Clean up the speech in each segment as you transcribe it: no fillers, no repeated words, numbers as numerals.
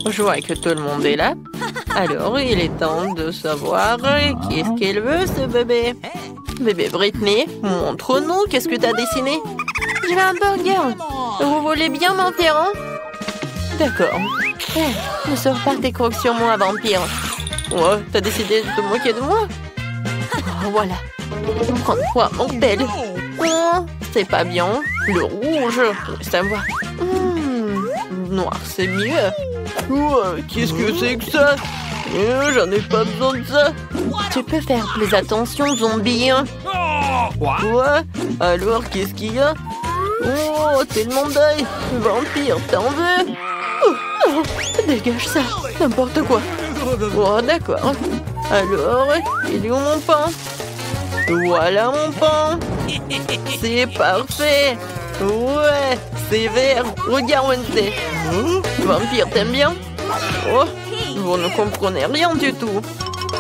Je vois que tout le monde est là. Alors, il est temps de savoir qu'est-ce qu'elle veut, ce bébé. Bébé Britney, montre-nous, qu'est-ce que t'as dessiné? Je veux un burger. Vous voulez bien m'en faire un? D'accord. Ne sors pas tes crocs sur moi, vampire. Ouais, t'as décidé de te moquer de moi? Oh, voilà. Prends-toi, mortel. Oh, c'est pas bien. Le rouge, reste à voir. Noir, c'est mieux. Ouais, qu'est-ce que c'est que ça? J'en ai pas besoin de ça. Tu peux faire plus attention, zombie. Ouais, alors qu'est-ce qu'il y a? Oh, tellement d'œil. Vampire, t'en veux? Oh, dégage ça, n'importe quoi. Oh, d'accord. Alors, il est où mon pain? Voilà mon pain. C'est parfait. Ouais, c'est vert. Regarde, Wednesday. Vampire, t'aimes bien? Oh, vous ne comprenez rien du tout.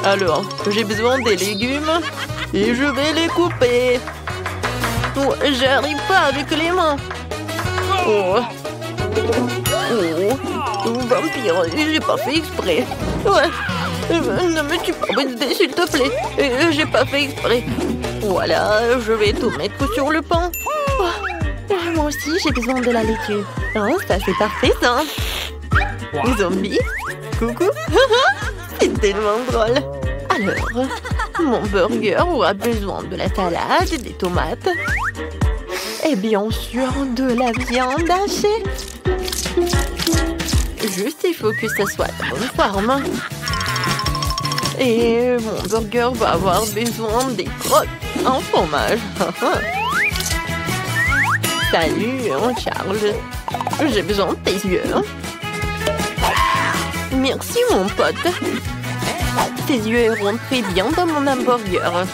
Alors, j'ai besoin des légumes et je vais les couper. Oh, j'arrive pas avec les mains. Oh. Oh, vampire, j'ai pas fait exprès. Ouais. Ne me tue pas, Wednesday, s'il te plaît. J'ai pas fait exprès. Voilà, je vais tout mettre sur le pain. Oh, moi aussi, j'ai besoin de la laitue. Oh, ça, c'est parfait, ça. Zombie, coucou. C'est tellement drôle. Alors, mon burger aura besoin de la salade, des tomates. Et bien sûr, de la viande hachée. Juste, il faut que ça soit de bonne forme. Et mon burger va avoir besoin des crottes en fromage. Salut, Charles. J'ai besoin de tes yeux. Merci, mon pote. Tes yeux iront très bien dans mon hamburger.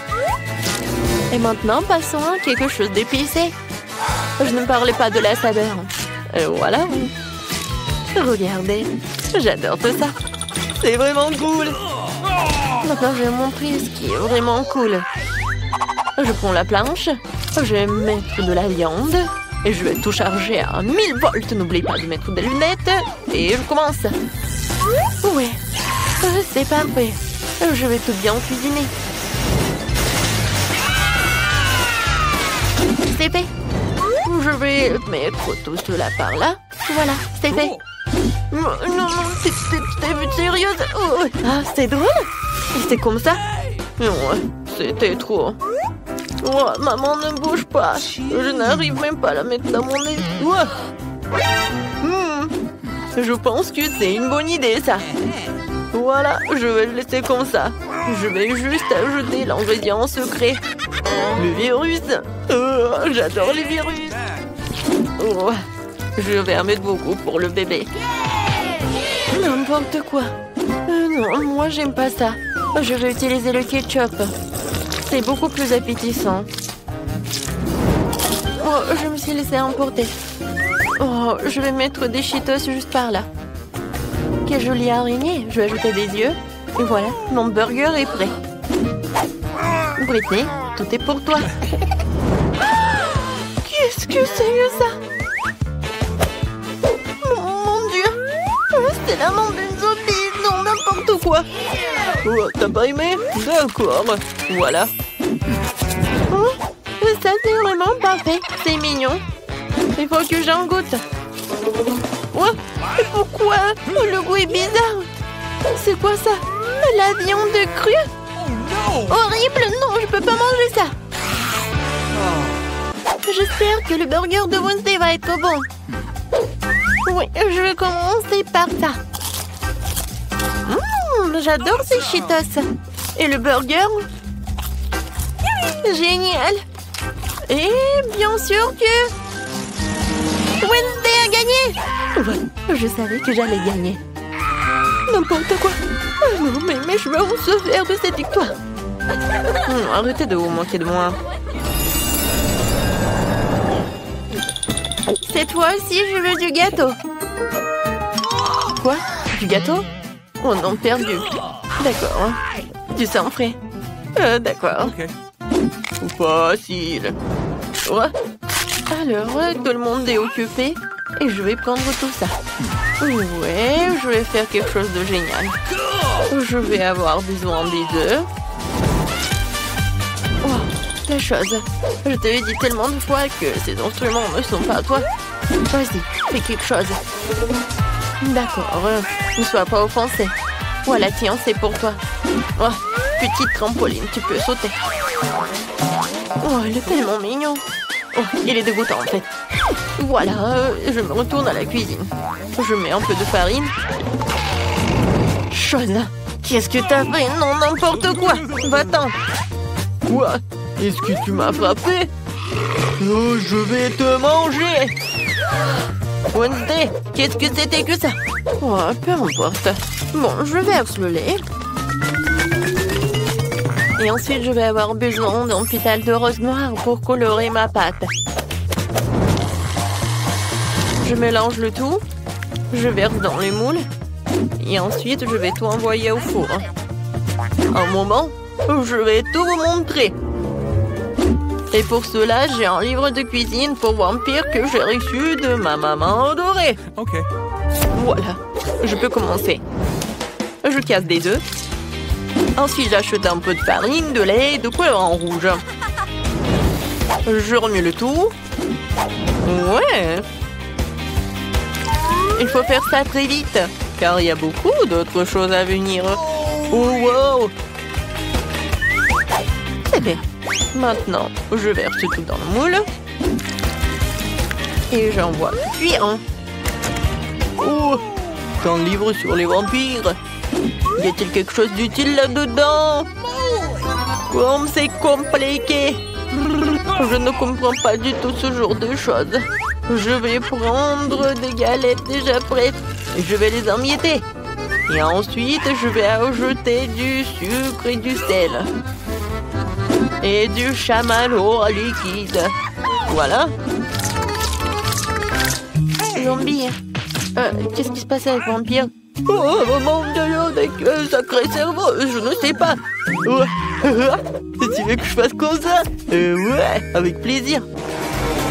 Et maintenant, passons à quelque chose d'épicé. Je ne parlais pas de la saveur. Voilà. Regardez, j'adore tout ça. C'est vraiment cool. Maintenant, je vais montrer ce qui est vraiment cool. Je prends la planche, je vais mettre de la viande et je vais tout charger à 1000 volts. N'oublie pas de mettre des lunettes et je commence. Ouais, c'est parfait. Je vais tout bien cuisiner. C'est fait. Je vais mettre tout cela par là. Voilà, c'est fait. Non, t'es sérieuse? Oh. Ah, c'est drôle. C'est comme ça? Ouais, c'était trop. Oh, maman, ne bouge pas. Je n'arrive même pas à la mettre dans mon nez. Ouais. Je pense que c'est une bonne idée, ça. Voilà, je vais le laisser comme ça. Je vais juste ajouter l'ingrédient secret. Le virus. Oh, j'adore les virus. Oh, je vais en mettre beaucoup pour le bébé. N'importe quoi. Non, moi, j'aime pas ça. Je vais utiliser le ketchup. C'est beaucoup plus appétissant. Oh, je me suis laissée emporter. Oh, je vais mettre des Cheetos juste par là. Quelle jolie araignée. Je vais ajouter des yeux. Et voilà, mon burger est prêt. Britney, tout est pour toi. Qu'est-ce que c'est que ça? Mon Dieu. C'est la main d'une zombie. Non, n'importe quoi. Oh, t'as pas aimé? D'accord. Voilà. Oh, ça, c'est vraiment parfait. C'est mignon. Il faut que j'en goûte. Oh, pourquoi? Le goût est bizarre. C'est quoi ça? La viande crue? Horrible. Non, je peux pas manger ça. J'espère que le burger de Wednesday va être bon. Oui, je vais commencer par ça. J'adore ces Cheetos. Et le burger? Génial. Et bien sûr que Wednesday a gagné. Ouais, je savais que j'allais gagner. N'importe quoi. Non, mais mes cheveux vont se faire de cette victoire. Arrêtez de vous moquer de moi. Cette fois-ci, je veux du gâteau. Quoi? Du gâteau? Oh non, perdu. D'accord. Du sang frais. D'accord. Okay. Facile. Ouais. Alors, tout le monde est occupé. Et je vais prendre tout ça. Ouais, je vais faire quelque chose de génial. Je vais avoir besoin des œufs. Oh, la chose. Je t'avais dit tellement de fois que ces instruments ne sont pas à toi. Vas-y, fais quelque chose. D'accord, ne sois pas offensé. Voilà, tiens, c'est pour toi. Oh, petite trampoline, tu peux sauter. Oh, il est tellement mignon. Oh, il est dégoûtant en fait. Voilà, je me retourne à la cuisine. Je mets un peu de farine. Chose, qu'est-ce que t'as fait? Non, n'importe quoi. Va-t'en. Quoi? Est-ce que tu m'as frappé? Oh, je vais te manger. Wednesday, qu'est-ce que c'était que ça? Oh, peu importe. Bon, je verse le lait. Et ensuite, je vais avoir besoin d'un pétale de rose noir pour colorer ma pâte. Je mélange le tout. Je verse dans les moules. Et ensuite, je vais tout envoyer au four. Un moment, je vais tout vous montrer. Et pour cela, j'ai un livre de cuisine pour vampires que j'ai reçu de ma maman adorée. Ok. Voilà, je peux commencer. Je casse des œufs. Ensuite, j'achète un peu de farine, de lait, de couleur en rouge. Je remue le tout. Ouais. Il faut faire ça très vite, car il y a beaucoup d'autres choses à venir. Oh, wow. C'est bien. Maintenant, je verse tout dans le moule. Et j'envoie cuire. Oh, c'est un livre sur les vampires. Y a-t-il quelque chose d'utile là-dedans? Comme c'est compliqué. Je ne comprends pas du tout ce genre de choses. Je vais prendre des galettes déjà prêtes et je vais les emietter. Et ensuite, je vais ajouter du sucre et du sel. Et du chamallow liquide. Voilà. Zombie. Qu'est-ce qui se passe avec Vampire? Oh, mon Dieu, avec sacré cerveau, je ne sais pas. Tu veux que je fasse comme ça? Ouais, avec plaisir.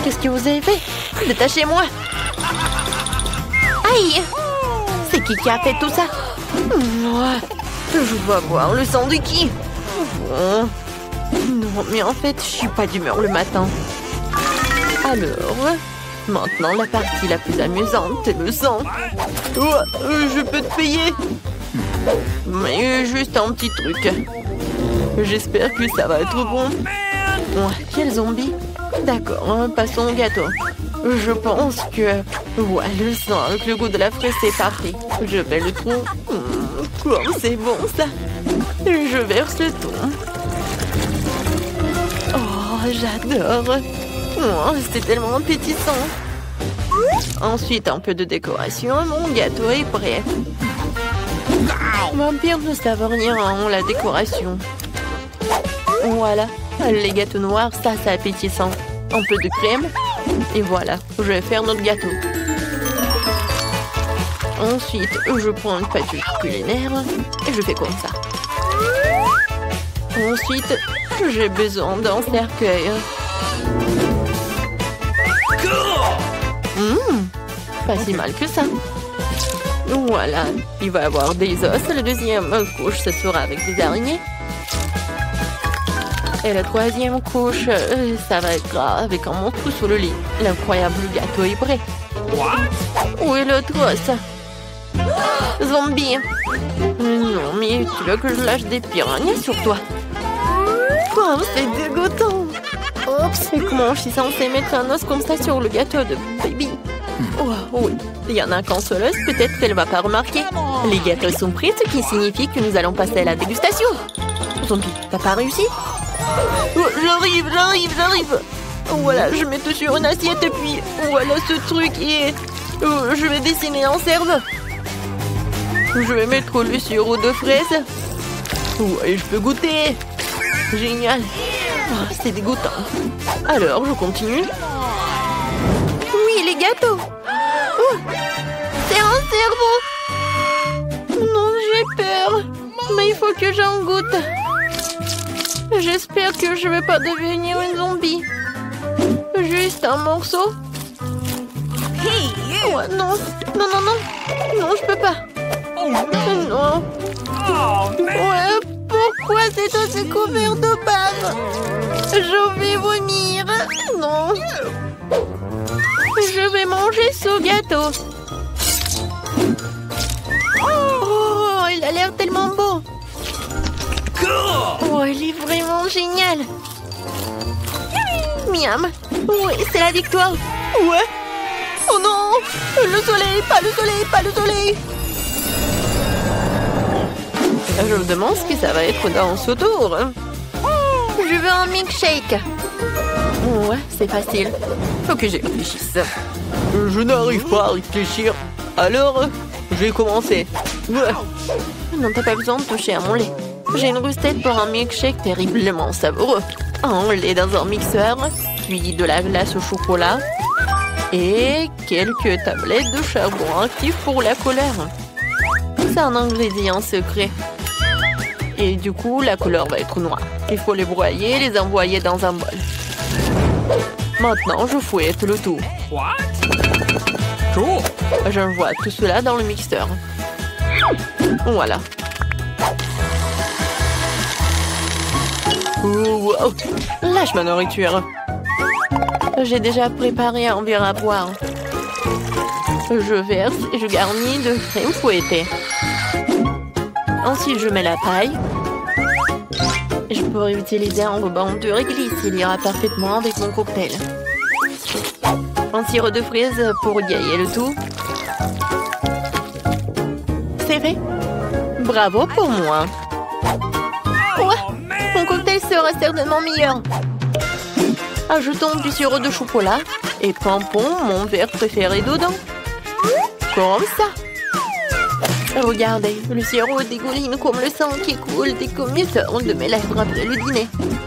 Qu'est-ce que vous avez fait? Détachez-moi. Aïe! C'est qui a fait tout ça? Je vais voir le sang de qui? Bon. Non, mais en fait, je suis pas d'humeur le matin. Alors, maintenant, la partie la plus amusante, c'est le sang. Je peux te payer. Mais juste un petit truc. J'espère que ça va être bon. Quel zombie? D'accord, passons au gâteau. Je pense que... Ouais, le sang avec le goût de la fraise, c'est parfait. Je vais le tout. Comme c'est bon, ça. Je verse le tout. Oh, j'adore. C'est tellement appétissant. Ensuite, un peu de décoration. Mon gâteau est prêt. Vampire ne savent rien en la décoration. Voilà. Les gâteaux noirs, ça, c'est appétissant. Un peu de crème. Et voilà, je vais faire notre gâteau. Ensuite, je prends une pâte culinaire et je fais comme ça. Ensuite, j'ai besoin d'un cercueil. Pas si mal que ça. Voilà, il va y avoir des os. La deuxième couche, ce sera avec des araignées. Et la troisième couche, ça va être avec un monstre sous le lit. L'incroyable gâteau est prêt. Où est l'autre os? Zombie. Non, mais tu veux que je lâche des piranhas sur toi? Oh, c'est dégoûtant. Oups, et comment je suis censée mettre un os comme ça sur le gâteau de baby? Oh, oui, il y en a qu'un seul os, peut-être qu'elle ne va pas remarquer. Les gâteaux sont prêts, ce qui signifie que nous allons passer à la dégustation. Zombie, t'as pas réussi? Oh, j'arrive. Voilà, je mets tout sur une assiette et puis voilà ce truc et je vais dessiner un cerveau. Je vais mettre le sirop de fraise. Ouais, je peux goûter. Génial. Oh, c'est dégoûtant. Alors, je continue. Oui, les gâteaux. Oh, c'est un cerveau. Non, j'ai peur. Mais il faut que j'en goûte. J'espère que je ne vais pas devenir une zombie. Juste un morceau. Ouais, non, non, non, non. Non, je peux pas. Non. Ouais, pourquoi c'est aussi couvert de bave? Je vais vomir. Non. Je vais manger ce gâteau. Oh, il a l'air tellement beau. Oh, il est vraiment génial. Miam. Oui, c'est la victoire. Ouais. Oh non. Le soleil, pas le soleil, pas le soleil. Je me demande ce que ça va être dans ce tour. Je veux un milkshake. Ouais, c'est facile. Faut que j'y réfléchisse. Je n'arrive pas à réfléchir. Alors, je vais commencer. Ouais. Non, t'as pas besoin de toucher à mon lait. J'ai une recette pour un milkshake terriblement savoureux. Un lait dans un mixeur, puis de la glace au chocolat et quelques tablettes de charbon actif pour la couleur. C'est un ingrédient secret. Et du coup, la couleur va être noire. Il faut les broyer et les envoyer dans un bol. Maintenant, je fouette le tout. J'envoie tout cela dans le mixeur. Voilà. Wow. Lâche ma nourriture. J'ai déjà préparé un verre à boire. Je verse et je garnis de crème fouettée. Ensuite, je mets la paille. Je pourrais utiliser un ruban de réglisse. Il ira parfaitement avec mon cocktail. Un sirop de fraise pour égayer le tout. C'est fait. Bravo pour moi. Ouais, mon cocktail sera certainement meilleur. Ajoutons du sirop de chocolat et pompons mon verre préféré dedans. Comme ça. Regardez, le sirop dégouline comme le sang qui coule des communicants de mes lèvres après le dîner.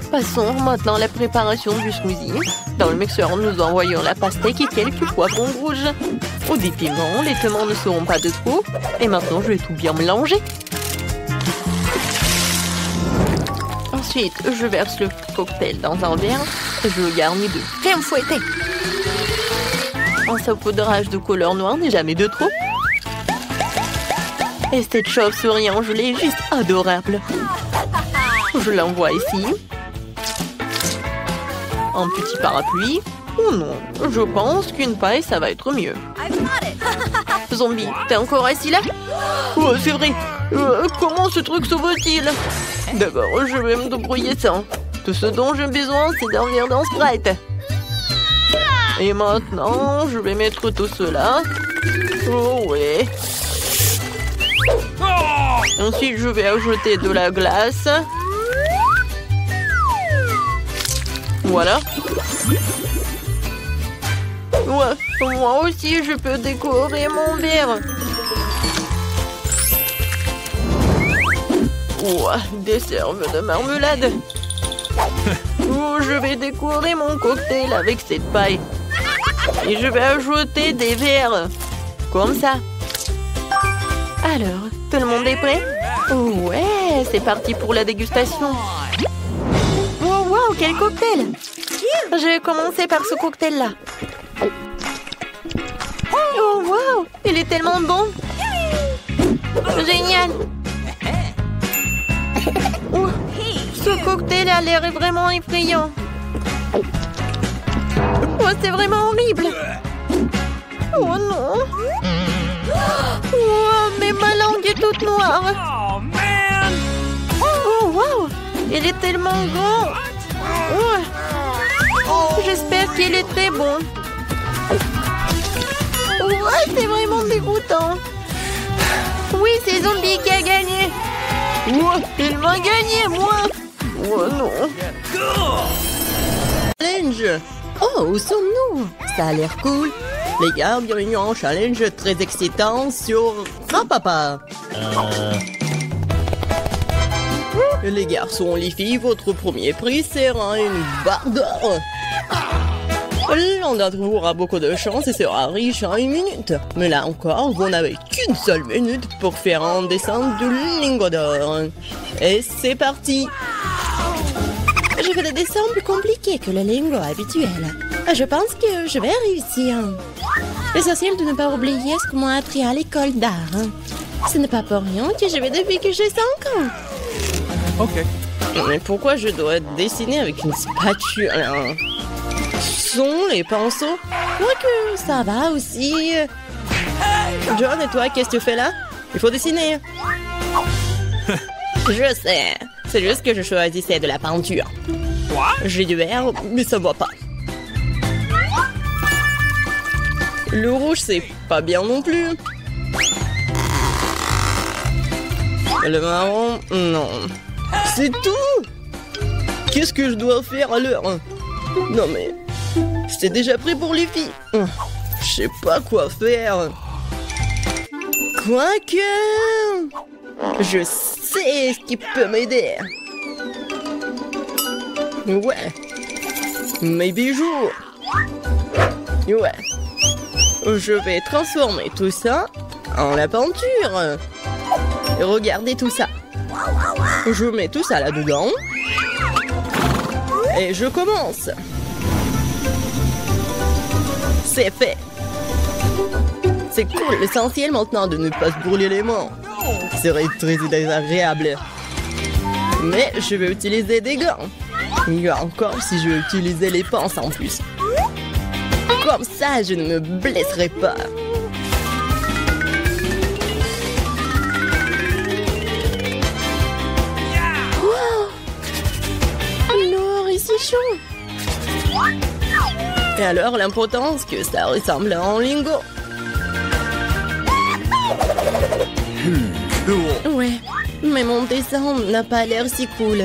Passons maintenant à la préparation du smoothie. Dans le mixeur, nous envoyons la pastèque et quelques poivrons rouges. Au des piments, les piments ne seront pas de trop. Et maintenant, je vais tout bien mélanger. Ensuite, je verse le cocktail dans un verre et je le garnis de crème fouettée. Un saupoudrage de couleur noire n'est jamais de trop. Et cette chauve-souris en gelée est juste adorable. Je l'envoie ici. Un petit parapluie. Oh non, je pense qu'une paille, ça va être mieux. Zombie, t'es encore assis là? Oh, c'est vrai. Comment ce truc sauve-t-il? D'abord, je vais me débrouiller ça. Tout ce dont j'ai besoin, c'est d'un verre d'un Sprite. Et maintenant, je vais mettre tout cela. Oh ouais. Ensuite, je vais ajouter de la glace. Voilà. Ouais, moi aussi, je peux décorer mon verre. Ouais, des cerves de marmelade. Oh, je vais décorer mon cocktail avec cette paille. Et je vais ajouter des verres. Comme ça. Alors, tout le monde est prêt? Ouais, c'est parti pour la dégustation. Wow, wow, quel cocktail! Je vais commencer par ce cocktail-là. Oh, wow, il est tellement bon! Génial! Oh, ce cocktail a l'air vraiment effrayant. Oh, c'est vraiment horrible! Oh non! Oh, mais ma langue est toute noire. Oh, wow. Il est tellement grand. Oh. J'espère qu'il est très bon. Oh, c'est vraiment dégoûtant. Oui, c'est Zombie qui a gagné. Oh, il m'a gagné, moi. Oh non. Challenge. Oh, où sommes-nous? Ça a l'air cool. Les gars, bienvenue en challenge très excitant sur Grand-Papa. Les garçons, les filles, votre premier prix sera une barre d'or. L'un d'entre vous aura beaucoup de chance et sera riche en 1 minute. Mais là encore, vous n'avez qu'une seule minute pour faire un dessin du lingot d'or. Et c'est parti. Je fais des dessins plus compliqués que le lingot habituel. Je pense que je vais réussir. Essentiel de ne pas oublier ce qu'on m'a appris à l'école d'art. Ce n'est pas pour rien que je vais depuis que j'ai 5 ans. Ok. Mais pourquoi je dois dessiner avec une spatule? Sont les pinceaux? Quoique, ça va aussi. John, et toi, qu'est-ce que tu fais là? Il faut dessiner. Je sais. C'est juste que je choisissais de la peinture. J'ai du vert, mais ça va pas. Le rouge, c'est pas bien non plus. Le marron, non. C'est tout? Qu'est-ce que je dois faire alors? Non mais... c'est déjà prêt pour les filles. Je sais pas quoi faire. Quoique... je sais ce qui peut m'aider. Ouais. Mes bijoux. Ouais. Je vais transformer tout ça en la peinture. Regardez tout ça. Je mets tout ça là-dedans. Et je commence. C'est fait. C'est cool, l'essentiel maintenant de ne pas se brûler les mains. C'est très désagréable. Mais je vais utiliser des gants. Il y a encore si je vais utiliser les pinces en plus. Comme ça, je ne me blesserai pas. Wow! L'or est si chaud. Et alors, l'importance que ça ressemble à un lingot. Ouais, mais mon dessin n'a pas l'air si cool.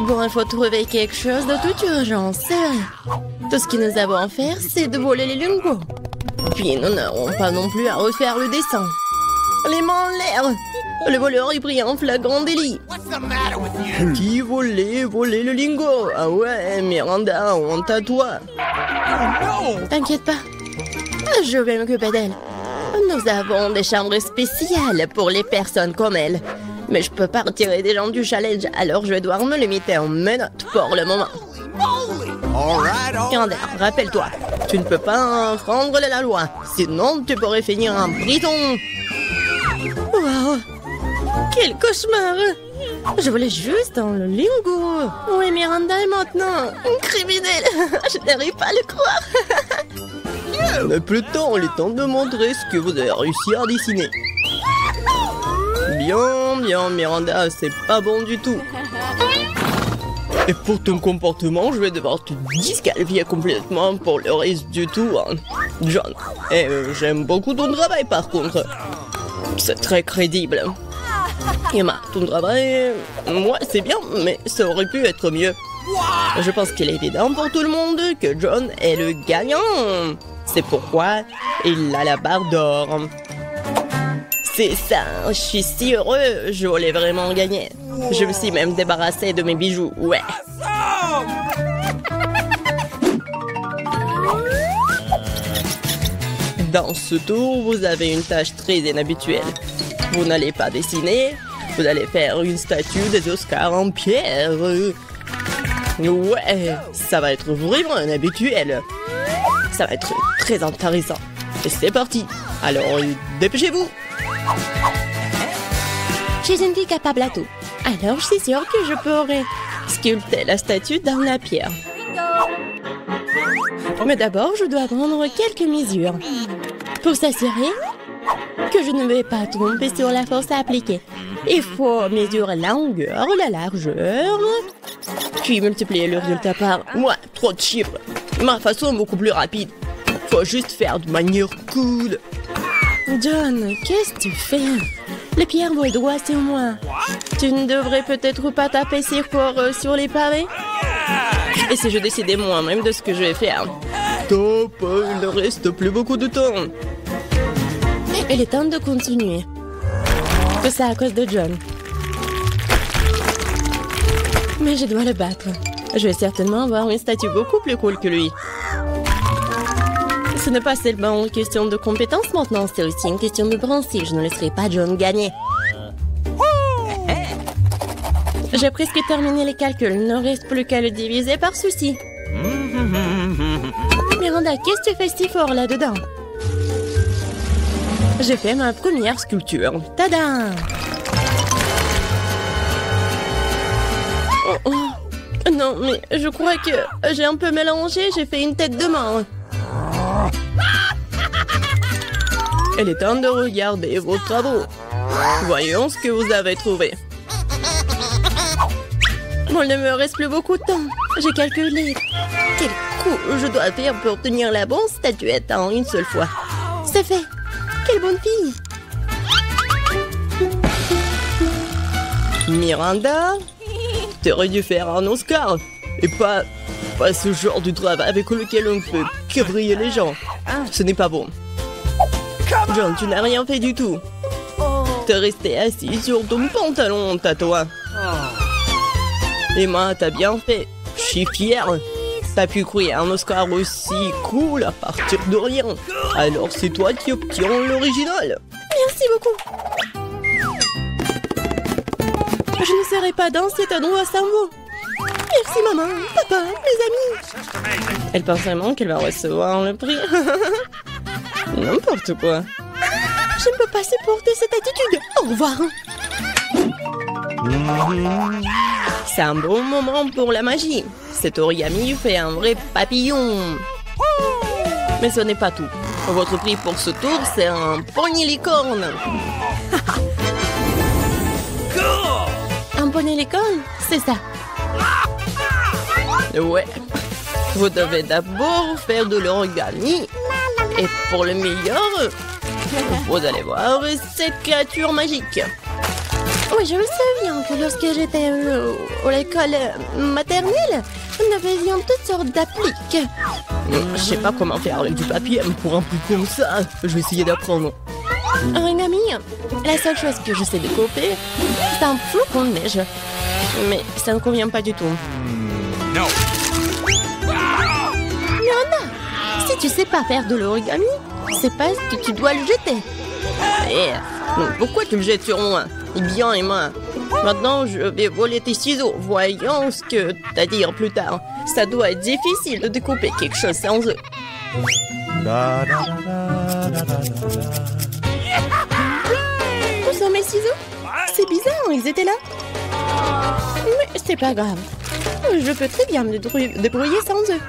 Bon, il faut trouver quelque chose de toute urgence, c'est vrai. Tout ce que nous avons à faire, c'est de voler les lingots. Puis nous n'aurons pas non plus à refaire le dessin. Les mains en l'air. Le voleur est pris en flagrant délit. Qui volait le lingot? Ah ouais, Miranda, honte à toi. T'inquiète pas, je vais m'occuper d'elle. Nous avons des chambres spéciales pour les personnes comme elle. Mais je peux pas retirer des gens du challenge, alors je vais devoir me limiter en menottes pour le moment. Miranda, rappelle-toi, tu ne peux pas enfreindre la loi, sinon tu pourrais finir en prison. Wow, quel cauchemar! Je voulais juste dans le lingot. Où est Miranda maintenant? Criminel! Je n'arrive pas à le croire. Mais plutôt, il est temps de montrer ce que vous avez réussi à dessiner. Bien, Miranda, c'est pas bon du tout. Et pour ton comportement, je vais devoir te disqualifier complètement pour le reste du tour. John, j'aime beaucoup ton travail par contre. C'est très crédible. Emma, ton travail, moi c'est bien, mais ça aurait pu être mieux. Je pense qu'il est évident pour tout le monde que John est le gagnant. C'est pourquoi il a la barre d'or. C'est ça, je suis si heureux, je voulais vraiment gagner. Je me suis même débarrassé de mes bijoux, ouais. Dans ce tour, vous avez une tâche très inhabituelle. Vous n'allez pas dessiner, vous allez faire une statue des Oscars en pierre. Ouais, ça va être vraiment inhabituel. Ça va être très intéressant. Et c'est parti. Alors, dépêchez-vous. Je suis une fille capable à tout. Alors, je suis sûre que je pourrai sculpter la statue dans la pierre. Mais d'abord, je dois prendre quelques mesures. Pour s'assurer que je ne vais pas tromper sur la force à appliquer. Il faut mesurer la longueur, la largeur, puis multiplier le résultat par... Ouais, trop de chiffres. Ma façon est beaucoup plus rapide. Faut juste faire de manière cool. John, qu'est-ce que tu fais? Les pierres vont droit sur moi. Tu ne devrais peut-être pas taper si fort sur les pavés? Et si je décidais moi-même de ce que je vais faire? Top, il ne reste plus beaucoup de temps. Il est temps de continuer. Tout ça à cause de John. Mais je dois le battre. Je vais certainement avoir une statue beaucoup plus cool que lui. Ce n'est pas seulement une question de compétence maintenant, c'est aussi une question de principe. Je ne laisserai pas John gagner. J'ai presque terminé les calculs. Il ne reste plus qu'à le diviser par ceci. Miranda, Miranda, qu'est-ce que tu fais si fort là-dedans? J'ai fait ma première sculpture. Tada! Oh, oh. Non, mais je crois que j'ai un peu mélangé. J'ai fait une tête de main. Il est temps de regarder vos travaux. Voyons ce que vous avez trouvé. Bon, il ne me reste plus beaucoup de temps. J'ai calculé quel coup je dois faire pour tenir la bonne statuette en une seule fois. C'est fait. Quelle bonne fille. Miranda, t'aurais dû faire un Oscar. Et pas ce genre de travail avec lequel on ne peut que briller les gens. Ce n'est pas bon. John, tu n'as rien fait du tout. T'es resté assis sur ton pantalon, toi. Emma, t'as bien fait. Je suis fière. T'as pu créer un Oscar aussi cool à partir de rien. Alors c'est toi qui obtiens l'original. Merci beaucoup. Je ne serai pas dans cet endroit sans vous. Merci maman, papa, les amis. Elle pense vraiment qu'elle va recevoir le prix. N'importe quoi. Je ne peux pas supporter cette attitude. Au revoir. C'est un bon moment pour la magie. Cet origami fait un vrai papillon. Mais ce n'est pas tout. Votre prix pour ce tour, c'est un poney licorne. Un poney licorne, c'est ça. Ouais. Vous devez d'abord faire de l'origami. Et pour le meilleur, vous allez voir cette créature magique. Oui, je me souviens que lorsque j'étais à l'école maternelle, nous faisions toutes sortes d'appliques. Je sais pas comment faire avec du papier pour un truc comme ça. Je vais essayer d'apprendre. Origami, la seule chose que je sais découper, c'est un flocon de neige. Mais ça ne convient pas du tout. Non. Miranda, si tu sais pas faire de l'origami, c'est pas que tu dois le jeter. Eh, pourquoi tu le jettes sur moi? Bien, Emma. Maintenant, je vais voler tes ciseaux. Voyons ce que t'as à dire plus tard. Ça doit être difficile de découper quelque chose sans eux. Où sont mes ciseaux? C'est bizarre, ils étaient là. Mais c'est pas grave. Je peux très bien me débrouiller sans eux.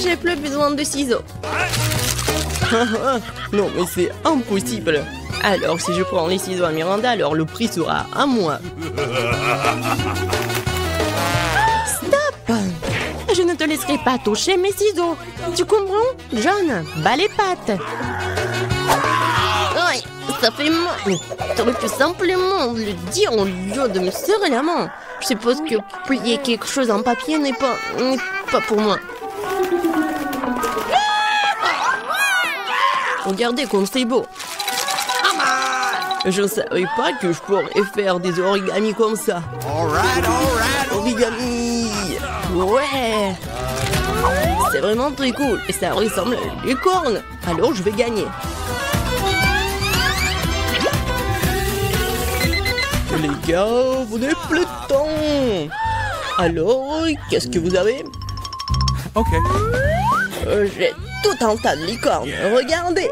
J'ai plus besoin de ciseaux. Non, mais c'est impossible. Alors, si je prends les ciseaux à Miranda, alors le prix sera à moi. Stop! Je ne te laisserai pas toucher mes ciseaux. Tu comprends? John, bats les pattes. Aïe, ça fait mal. T'aurais pu simplement le dire au lieu de me serrer la main. Je suppose que plier quelque chose en papier n'est pas pour moi. Regardez comme c'est beau. Je ne savais pas que je pourrais faire des origamis comme ça. Origami. Ouais. C'est vraiment très cool. Et ça ressemble à une licorne. Alors je vais gagner. Les gars, vous n'avez plus de temps. Alors, qu'est-ce que vous avez? Ok. J'ai tout un tas de licornes. Regardez.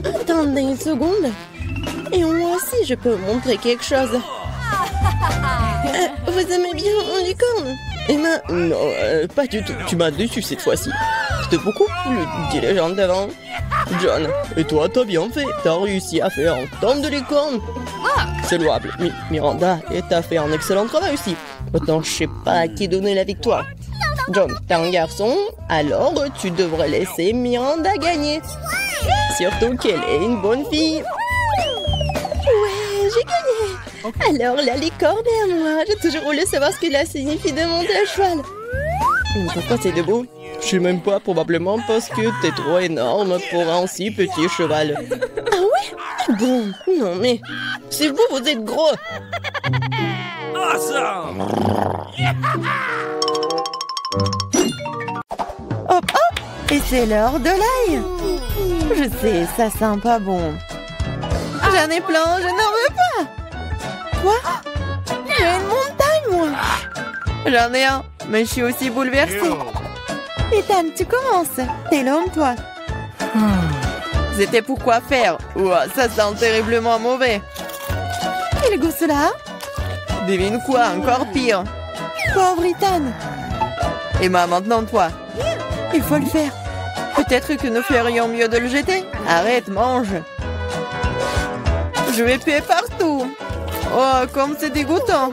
Attendez une seconde. Et moi aussi, je peux vous montrer quelque chose. Vous aimez bien une licorne? Emma, non, pas du tout. Tu m'as déçu cette fois-ci. C'était beaucoup plus diligent d'avant. John, et toi, t'as bien fait. T'as réussi à faire un tonne de licorne. C'est louable. Miranda, et t'as fait un excellent travail aussi. Maintenant, je sais pas à qui donner la victoire. John, t'es un garçon, alors tu devrais laisser Miranda gagner. Surtout qu'elle est une bonne fille. Ouais, j'ai gagné. Alors la licorne est à moi. J'ai toujours voulu savoir ce que cela signifie de monter à cheval. Pourquoi c'est debout? Je sais même pas, probablement parce que t'es trop énorme pour un si petit cheval. Ah ouais? Bon, non mais... C'est vous êtes gros. Awesome. Hop hop! Et c'est l'heure de l'ail! Je sais, ça sent pas bon. J'en ai plein, je n'en veux pas! Quoi? J'ai une montagne, moi! moi. J'en ai un, mais je suis aussi bouleversée. Ethan, tu commences. T'es l'homme, toi. C'était pour quoi faire? Ouah, ça sent terriblement mauvais. Quel goût cela? Devine quoi, encore pire. Pauvre Ethan. Emma, maintenant toi. Il faut le faire. Peut-être que nous ferions mieux de le jeter. Arrête, mange. Je vais puer partout. Oh, comme c'est dégoûtant.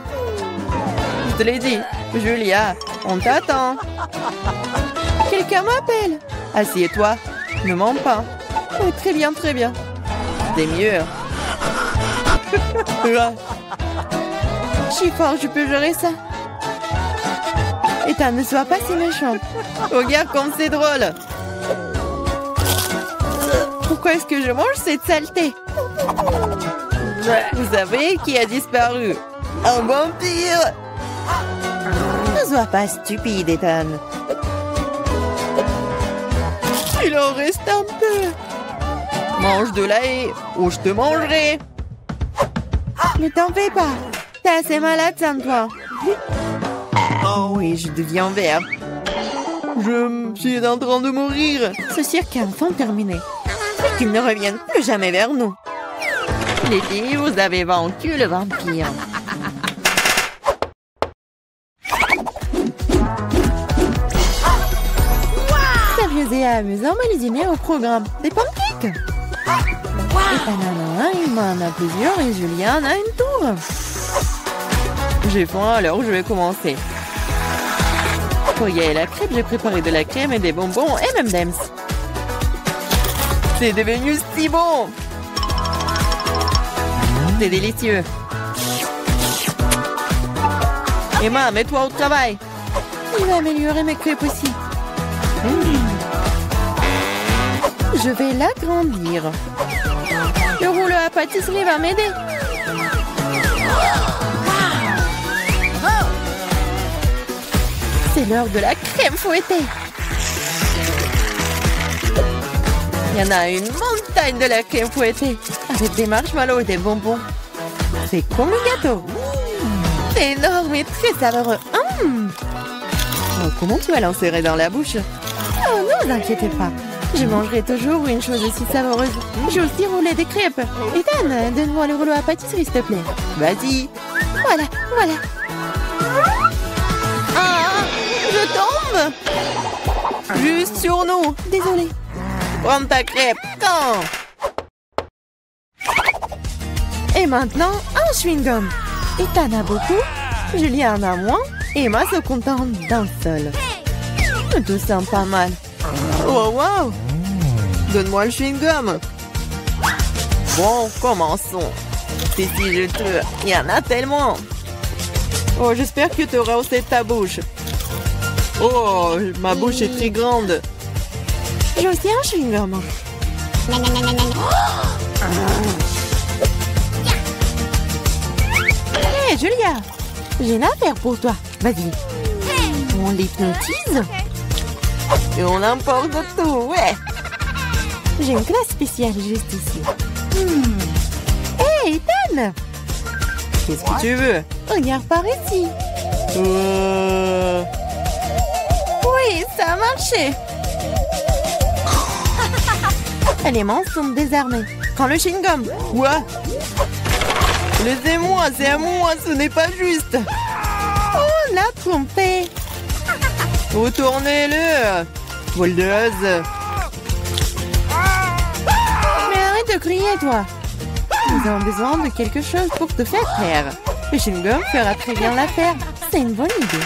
Je te l'ai dit. Julia, on t'attend. Quelqu'un m'appelle. Assieds-toi. Ne mens pas. Oh, très bien, très bien. C'est mieux. Je suis fort, je peux gérer ça. Ethan, ne sois pas si méchant. Regarde comme c'est drôle. Pourquoi est-ce que je mange cette saleté? Vous savez qui a disparu? Un vampire. Ne sois pas stupide, Ethan. Il en reste un peu. Mange de la haie ou je te mangerai. Ne t'en fais pas. T'es assez malade, sans toi. Oh oui, je deviens vert. Je suis en train de mourir. Ce cirque est enfin terminé. Et qu'il ne revienne plus jamais vers nous. Les filles, vous avez vaincu le vampire. Sérieux et amusant, mais les dîners au programme. Des pancakes. Ethan en a un, Emma en a plusieurs et Julien en a une tour. J'ai faim, alors je vais commencer. Pour y aller la crêpe, j'ai préparé de la crème et des bonbons M&M's. C'est devenu si bon! C'est délicieux. Emma, mets-toi au travail. Il va améliorer mes crêpes aussi. Je vais l'agrandir. Le rouleau à pâtisserie va m'aider. C'est l'heure de la crème fouettée. Il y en a une montagne de la crème fouettée. Avec des marshmallows et des bonbons. C'est comme un gâteau. C'est énorme et très savoureux. Oh, comment tu vas l'insérer dans la bouche? Oh, ne vous inquiétez pas. Je mangerai toujours une chose aussi savoureuse. J'ai aussi roulé des crêpes. Ethan, donne-moi le rouleau à pâtisserie, s'il te plaît. Vas-y. Voilà, voilà. Ah, je tombe. Juste sur nous. Désolée. Prends ta crêpe. Quand? Et maintenant, un chewing-gum. Ethan a beaucoup, Julien en a moins, et Emma se contente d'un seul. Tout sent pas mal. Oh, wow! Donne-moi le chewing-gum. Bon, commençons. C'est si juteux. Il y en a tellement. Oh, j'espère que tu auras aussi ta bouche. Oh, ma bouche est très grande. J'ai aussi un chewing-gum. Hé, Julia, j'ai une affaire pour toi. Vas-y. On l'hypnotise et on emporte tout, ouais. J'ai une classe spéciale juste ici. Hé, Ethan! Qu'est-ce que tu veux? Regarde par ici. Oui, ça a marché. Les mains sont désarmées. Prends le chewing-gum. Quoi? Laissez-moi, c'est à moi, ce n'est pas juste. Oh, l'a trompé. Retournez-le. Voleuse. Mais arrête de crier, toi. Nous avons besoin de quelque chose pour te faire taire. Le chewing-gum fera très bien l'affaire. C'est une bonne idée.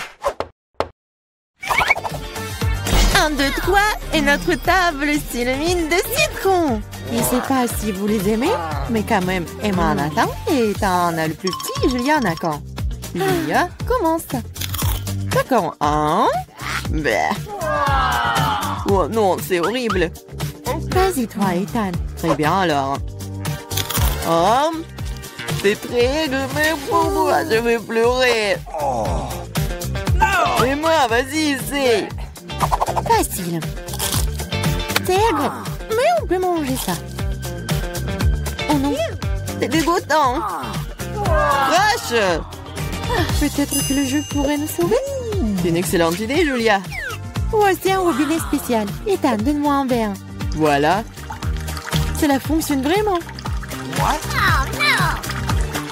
1, 2, 3 et notre table s'illumine de citron. Je ne sais pas si vous les aimez, mais quand même, Emma en a tant et t'en as le plus petit, Julia en a quand. Julia, commence. D'accord, un. Oh non, c'est horrible. Vas-y toi, Ethan. Très bien alors. Oh, c'est très mais pour moi, je vais pleurer. Et moi, vas-y, essaye. Facile. C'est aigre, mais on peut manger ça. Oh non, c'est dégoûtant. Crache. Peut-être que le jeu pourrait nous sauver. C'est une excellente idée, Julia. Voici un robinet spécial. Ethan, donne-moi un verre. Voilà. Cela fonctionne vraiment.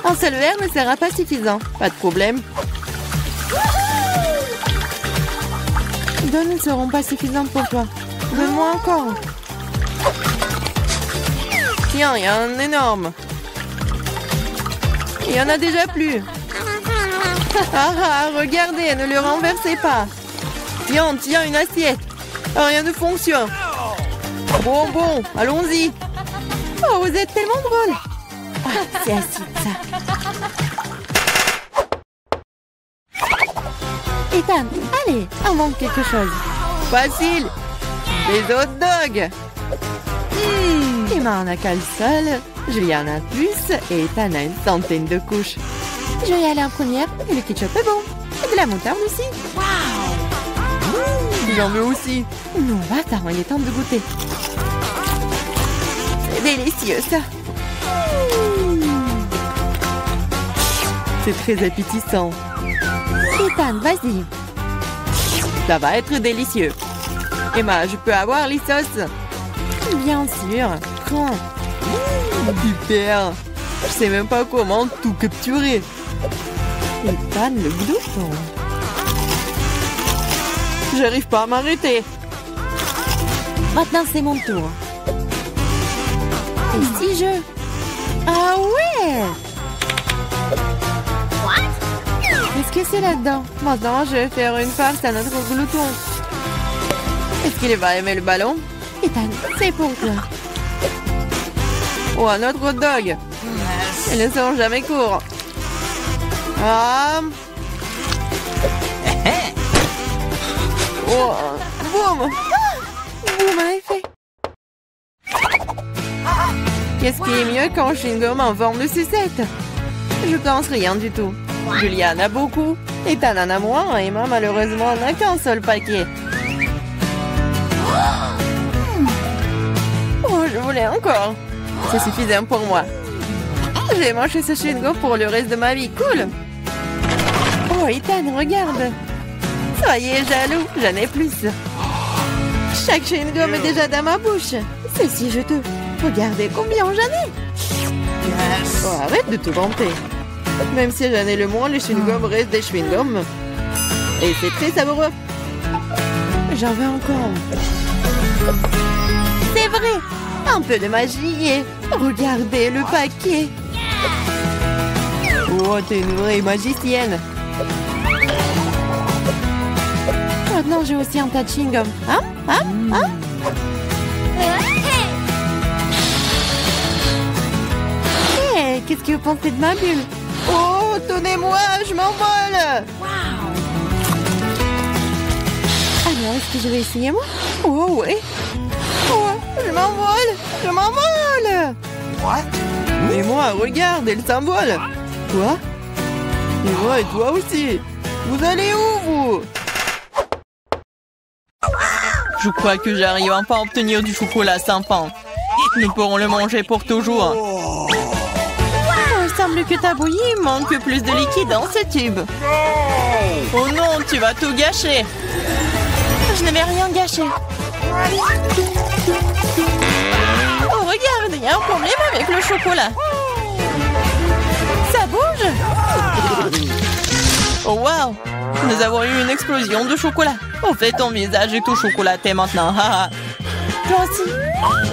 Un seul verre ne sera pas suffisant. Pas de problème. Deux ne seront pas suffisantes pour toi. Donne-moi encore. Tiens, il y a un énorme. Il y en a déjà plus. Ah, regardez, ne le renversez pas. Tiens, une assiette. Rien ne fonctionne. Bon, allons-y. Oh, vous êtes tellement drôle. Ah, c'est acide, ça. Ethan, allez, invente quelque chose. Facile. Des hot dogs. Emma en a qu'un seul, Julia en a plus et Ethan a une centaine de couches. Je vais aller en première et le ketchup est bon. Et de la moutarde aussi. J'en veux aussi. Non, attends, il est temps de goûter. C'est délicieux, ça. C'est très appétissant. Ethan, vas-y. Ça va être délicieux. Emma, je peux avoir les sauces? Bien sûr. Prends. Super. Je sais même pas comment tout capturer. Ethan, le glouton. J'arrive pas à m'arrêter. Maintenant, c'est mon tour. Et si je... Ah ouais! Qu'est-ce que c'est là-dedans? Maintenant, je vais faire une farce à notre glouton. Est-ce qu'il va aimer le ballon? Ethan, c'est pour toi. Oh, un autre hot dog. Ils ne sont jamais courts. Ah. Oh, boum. Vous m'avez fait. Qu'est-ce qui est mieux qu'un chewing-gum en forme de sucette? Je pense rien du tout. Julia en a beaucoup. Ethan en a moins. Et Emma, malheureusement, n'a qu'un seul paquet. Oh, je voulais encore. C'est suffisant pour moi. J'ai mangé ce chewing-gum pour le reste de ma vie. Cool. Oh, Ethan, regarde. Soyez jaloux, j'en ai plus. Chaque chewing-gum est déjà dans ma bouche. C'est si juteux. Regardez combien j'en ai. Oh, arrête de te vanter. Même si j'en ai le moins, les chewing-gums restent des chewing-gums. Et c'est très savoureux. J'en veux encore. C'est vrai. Un peu de magie et... Regardez le paquet. Oh, t'es une vraie magicienne. Maintenant, j'ai aussi un tas de chewing-gum. Hey, qu'est-ce que vous pensez de ma bulle? Oh, tenez-moi, je m'envole. Alors, est-ce que je vais essayer, moi? Oh, oui. Oh, je m'envole. Mais moi, regarde, elle s'envole. Quoi? Et toi aussi. Vous allez où, vous? Je crois que j'arrive enfin à obtenir du chocolat sans fin. Nous pourrons le manger pour toujours. Il semble que ta bouillie Manque plus de liquide dans ce tube. Oh non, tu vas tout gâcher. Je ne vais rien gâcher. Oh, regarde, il y a un problème avec le chocolat. Ça bouge? Oh, wow. Nous avons eu une explosion de chocolat. En fait, ton visage est tout chocolaté maintenant. Toi aussi.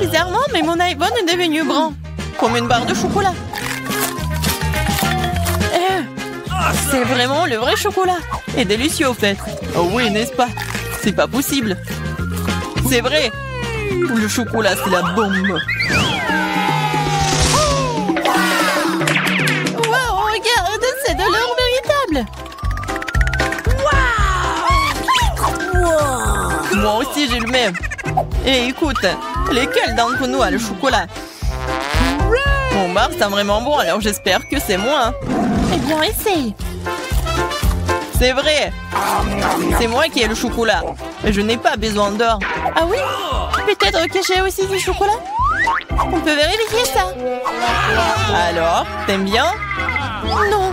Bizarrement, mais mon iPhone est devenu brun. Comme une barre de chocolat. C'est vraiment le vrai chocolat. Et délicieux, au fait. Oh oui, n'est-ce pas? C'est pas possible. C'est vrai. Le chocolat, c'est la bombe. Wow, regarde, c'est de l'or véritable. Moi aussi, j'ai le même. Et écoute, lesquels d'entre nous a le chocolat? Mon bar, c'est vraiment bon, alors j'espère que c'est moi. Eh bien, essaye. C'est vrai. C'est moi qui ai le chocolat. Et je n'ai pas besoin d'or. Ah oui? Peut-être que j'ai aussi du chocolat? On peut vérifier ça. Alors, t'aimes bien? Non.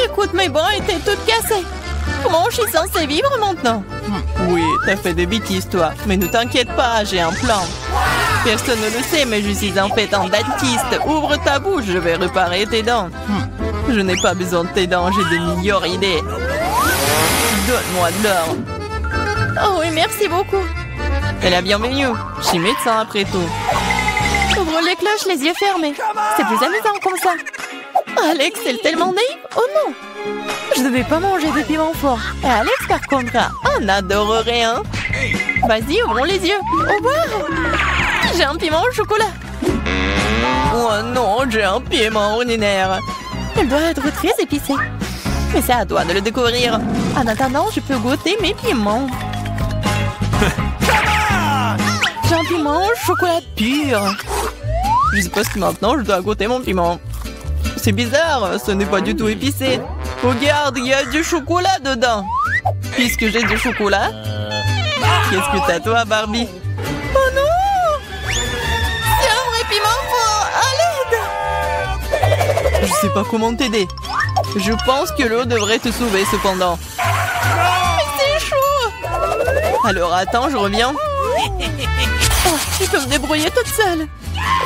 Écoute, mes bras étaient toutes cassées. Comment je suis censée vivre maintenant? Oui, t'as fait des bêtises, toi. Mais ne t'inquiète pas, j'ai un plan. Personne ne le sait, mais je suis en fait un dentiste. Ouvre ta bouche, je vais réparer tes dents. Je n'ai pas besoin de tes dents, j'ai de meilleures idées. Donne-moi de l'or. Oh oui, merci beaucoup. C'est la bienvenue. Je suis médecin après tout. Ouvre les cloches, les yeux fermés. C'est plus amusant comme ça. Alex, c'est tellement naïf. Oh non. Je devais pas manger de piment fort. Et Alex, par contre, on adorerait, hein. Vas-y, ouvrons les yeux. Au revoir. J'ai un piment au chocolat. Oh non, j'ai un piment ordinaire. Elle doit être très épicée. Mais c'est à toi de le découvrir. En attendant, je peux goûter mes piments. J'ai un piment au chocolat pur. Je suppose que maintenant, je dois goûter mon piment. C'est bizarre, ce n'est pas du tout épicé. Regarde, il y a du chocolat dedans. Puisque j'ai du chocolat, qu'est-ce que t'as toi, Barbie? Oh non! C'est un vrai piment fort! À l'aide! Je sais pas comment t'aider. Je pense que l'eau devrait te sauver cependant. Mais c'est chaud! Alors attends, je reviens. Oh, je peux me débrouiller toute seule.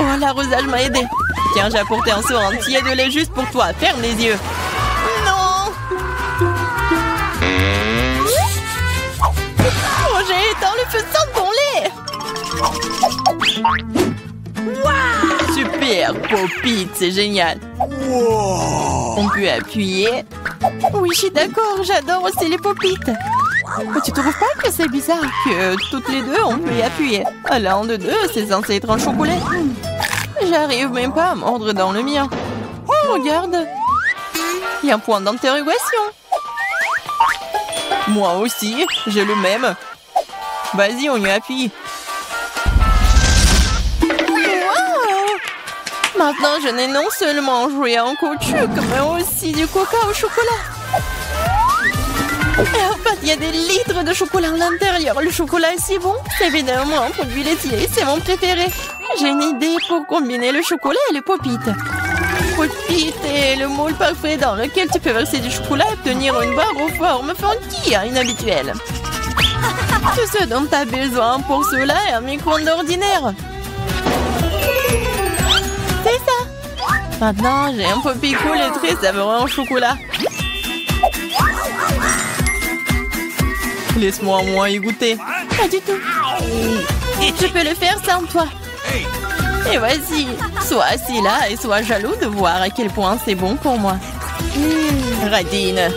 Oh, l'arrosage m'a aidé. Tiens, j'ai apporté un seau entier de lait juste pour toi. Ferme les yeux. Non! Oh, j'ai éteint le feu sans ton lait! Wow! Super, Pop-It, c'est génial. Wow. On peut appuyer. Oui, je suis d'accord, j'adore aussi les Pop-It. Mais tu trouves pas que c'est bizarre que toutes les deux, on peut y appuyer? L'un de deux, c'est censé être un chocolat. J'arrive même pas à mordre dans le mien. Oh, regarde. Il y a un point d'interrogation. Moi aussi, j'ai le même. Vas-y, on y appuie. Wow! Maintenant, je n'ai non seulement joué en caoutchouc, mais aussi du coca au chocolat. Et en fait, il y a des litres de chocolat à l'intérieur. Le chocolat est si bon. C'est évidemment un produit laitier. C'est mon préféré. J'ai une idée pour combiner le chocolat et le Pop-It. Pop-It est le moule parfait dans lequel tu peux verser du chocolat et obtenir une barre aux formes funky, inhabituelles. Tout ce dont tu as besoin pour cela est un micro-ondes ordinaire. C'est ça. Maintenant, j'ai un Pop-It cool et très savoureux en chocolat. Laisse-moi au moins y goûter. Pas du tout. Je peux le faire sans toi. Et vas-y, sois assis là et sois jaloux de voir à quel point c'est bon pour moi. Radine.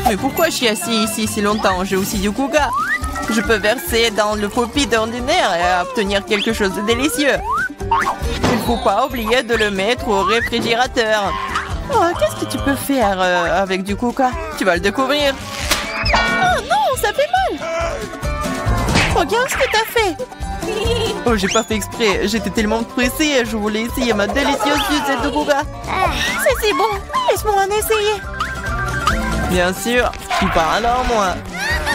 Mais pourquoi je suis assis ici si longtemps? J'ai aussi du coca. Je peux verser dans le Pop-It ordinaire et obtenir quelque chose de délicieux. Il ne faut pas oublier de le mettre au réfrigérateur. Oh, qu'est-ce que tu peux faire avec du coca? Tu vas le découvrir. Oh non, ça fait mal. Regarde ce que t'as fait. Oh, j'ai pas fait exprès. J'étais tellement pressée. Je voulais essayer ma délicieuse sucette de coca. C'est si bon. Laisse-moi en essayer. Bien sûr. Je suis pas un homme, moi.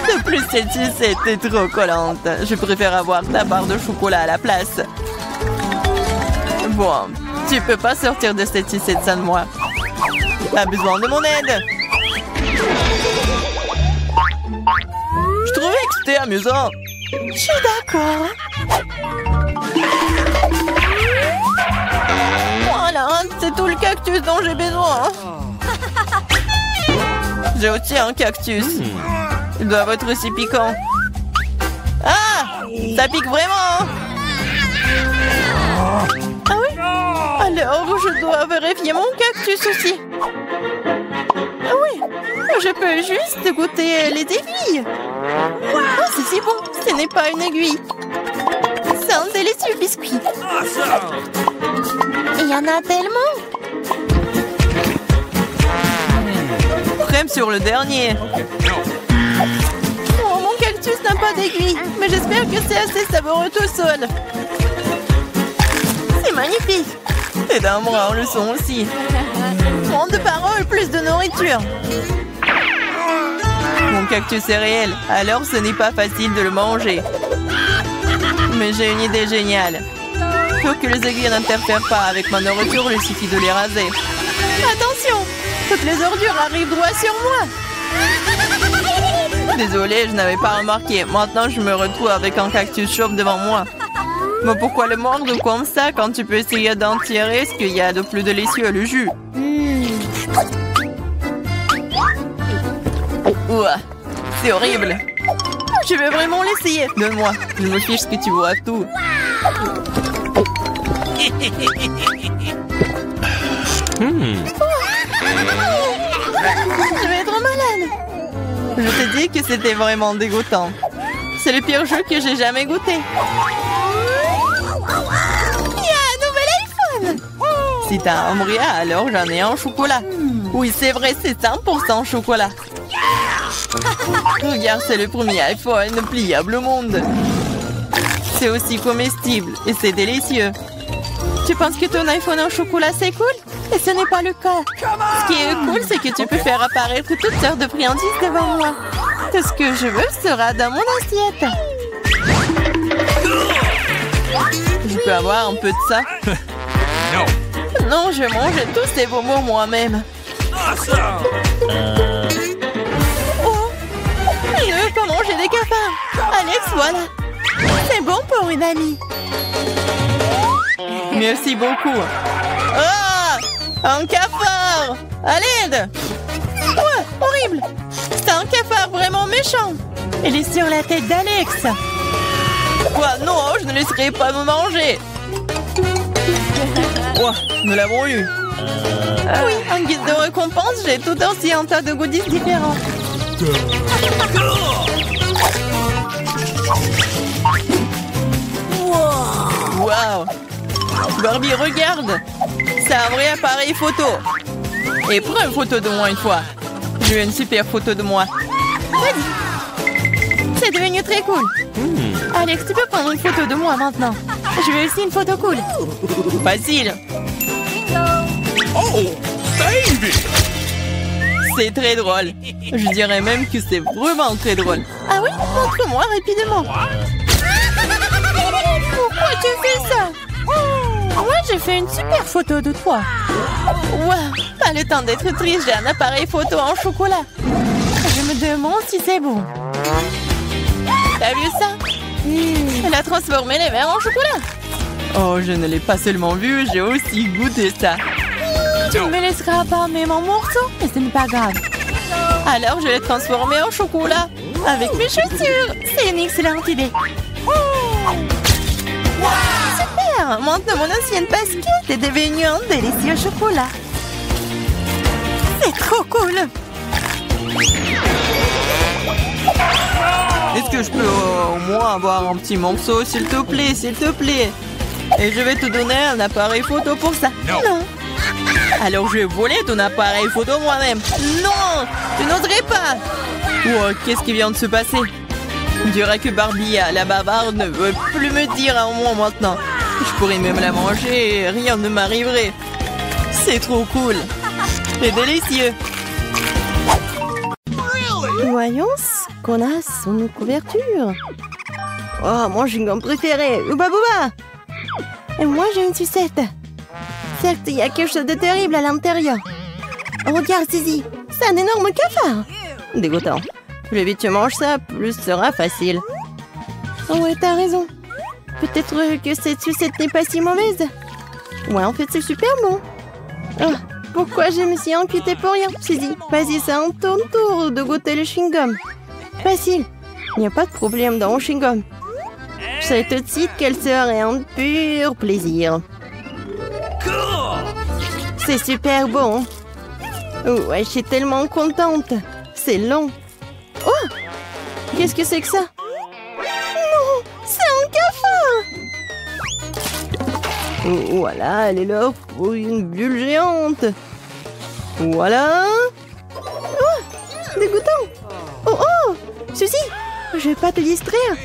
De plus, cette sucette est trop collante. Je préfère avoir ta barre de chocolat à la place. Bon, tu peux pas sortir de cette sucette sans moi. T'as besoin de mon aide. Je trouvais que c'était amusant. Je suis d'accord. Voilà, c'est tout le cactus dont j'ai besoin. J'ai aussi un cactus. Ils doivent être aussi piquants. Ah! Ça pique vraiment! Ah oui? Alors, je dois vérifier mon cactus aussi. Ah oui, je peux juste goûter les aiguilles. Oh, c'est si bon, ce n'est pas une aiguille. C'est un délicieux biscuit. Il y en a tellement. Crème sur le dernier. Oh, mon cactus n'a pas d'aiguille, mais j'espère que c'est assez savoureux tout seul. C'est magnifique. Et d'un bras, le son aussi. Moins de paroles, plus de nourriture. Mon cactus est réel, alors ce n'est pas facile de le manger. Mais j'ai une idée géniale. Pour que les aiguilles n'interfèrent pas avec ma nourriture, il suffit de les raser. Attention! Toutes les ordures arrivent droit sur moi. Désolée, je n'avais pas remarqué. Maintenant, je me retrouve avec un cactus chauve devant moi. Mais pourquoi le mordre comme ça quand tu peux essayer d'en tirer ce qu'il y a de plus délicieux, le jus? Ouah, c'est horrible. Je vais vraiment l'essayer. Donne-moi, je me fiche que tu vois tout. Je vais être malade. Je te dis que c'était vraiment dégoûtant. C'est le pire jeu que j'ai jamais goûté. Il y a un nouvel iPhone. Si t'as un bria, alors j'en ai un au chocolat. Oui, c'est vrai, c'est 100% chocolat. Regarde, c'est le premier iPhone pliable au monde. C'est aussi comestible et c'est délicieux. Tu penses que ton iPhone en chocolat c'est cool? Et ce n'est pas le cas. Ce qui est cool, c'est que tu peux faire apparaître toutes sortes de friandises devant moi. Tout ce que je veux sera dans mon assiette. Je peux avoir un peu de ça? No. Non, je mange tous ces bonbons moi-même. Oh, je ne veux pas manger des cafards. Alex, voilà. C'est bon pour une amie. Merci beaucoup. Ah! Un cafard! À l'aide! Ouais, horrible. C'est un cafard vraiment méchant. Il est sur la tête d'Alex. Quoi? Non, je ne laisserai pas me manger. Oh, nous l'avons eu. Oui, en guise de récompense, j'ai tout aussi un tas de goodies différents. Waouh! Barbie, regarde! C'est un vrai appareil photo. Et prends une photo de moi une fois. Je veux une super photo de moi. Vas-y. C'est devenu très cool. Alex, tu peux prendre une photo de moi maintenant. Je veux aussi une photo cool. Facile. Oh, baby! C'est très drôle. Je dirais même que c'est vraiment très drôle. Ah oui? Montre-moi rapidement. Pourquoi tu fais ça? Moi, j'ai fait une super photo de toi. Waouh! Pas le temps d'être triste, j'ai un appareil photo en chocolat. Je me demande si c'est bon. T'as vu ça? Elle a transformé les verres en chocolat. Oh, je ne l'ai pas seulement vu, j'ai aussi goûté ça. Tu ne me laisseras pas même en morceaux, mais ce n'est pas grave. Alors, je l'ai transformé en chocolat. Avec mes chaussures. C'est une excellente idée. Super! Maintenant, mon ancienne basket est devenue un délicieux chocolat. C'est trop cool! Est-ce que je peux au moins avoir un petit morceau, s'il te plaît, s'il te plaît? Et je vais te donner un appareil photo pour ça. Non! Alors je vais voler ton appareil photo moi-même. Non! Tu n'oserais pas! Oh, qu'est-ce qui vient de se passer? On dirait que Barbie, la bavarde, ne veut plus me dire un mot maintenant. Je pourrais même la manger et rien ne m'arriverait. C'est trop cool. C'est délicieux. Voyons ce qu'on a sur nos couvertures. Oh, mon chewing-gum préféré, Ouba Booba. Et moi, j'ai une sucette. Certes, il y a quelque chose de terrible à l'intérieur. Regarde, Zizi, c'est un énorme cafard. Dégoûtant. Plus vite tu manges ça, plus ce sera facile. Oh ouais, t'as raison. Peut-être que cette sucette n'est pas si mauvaise. Ouais, en fait, c'est super bon. Oh, pourquoi je me suis inquiétée pour rien, Zizi? Vas-y, c'est un ton tour de goûter le chewing-gum. Facile. Il n'y a pas de problème dans mon chewing-gum. Je sais tout de suite qu'elle serait un pur plaisir. C'est super bon. Ouais, je suis tellement contente. C'est long. Oh! Qu'est-ce que c'est que ça? Non! C'est un cafard! Voilà, elle est là pour une bulle géante. Voilà. Oh! Dégoûtant! Oh oh! Suzy! Je vais pas te distraire.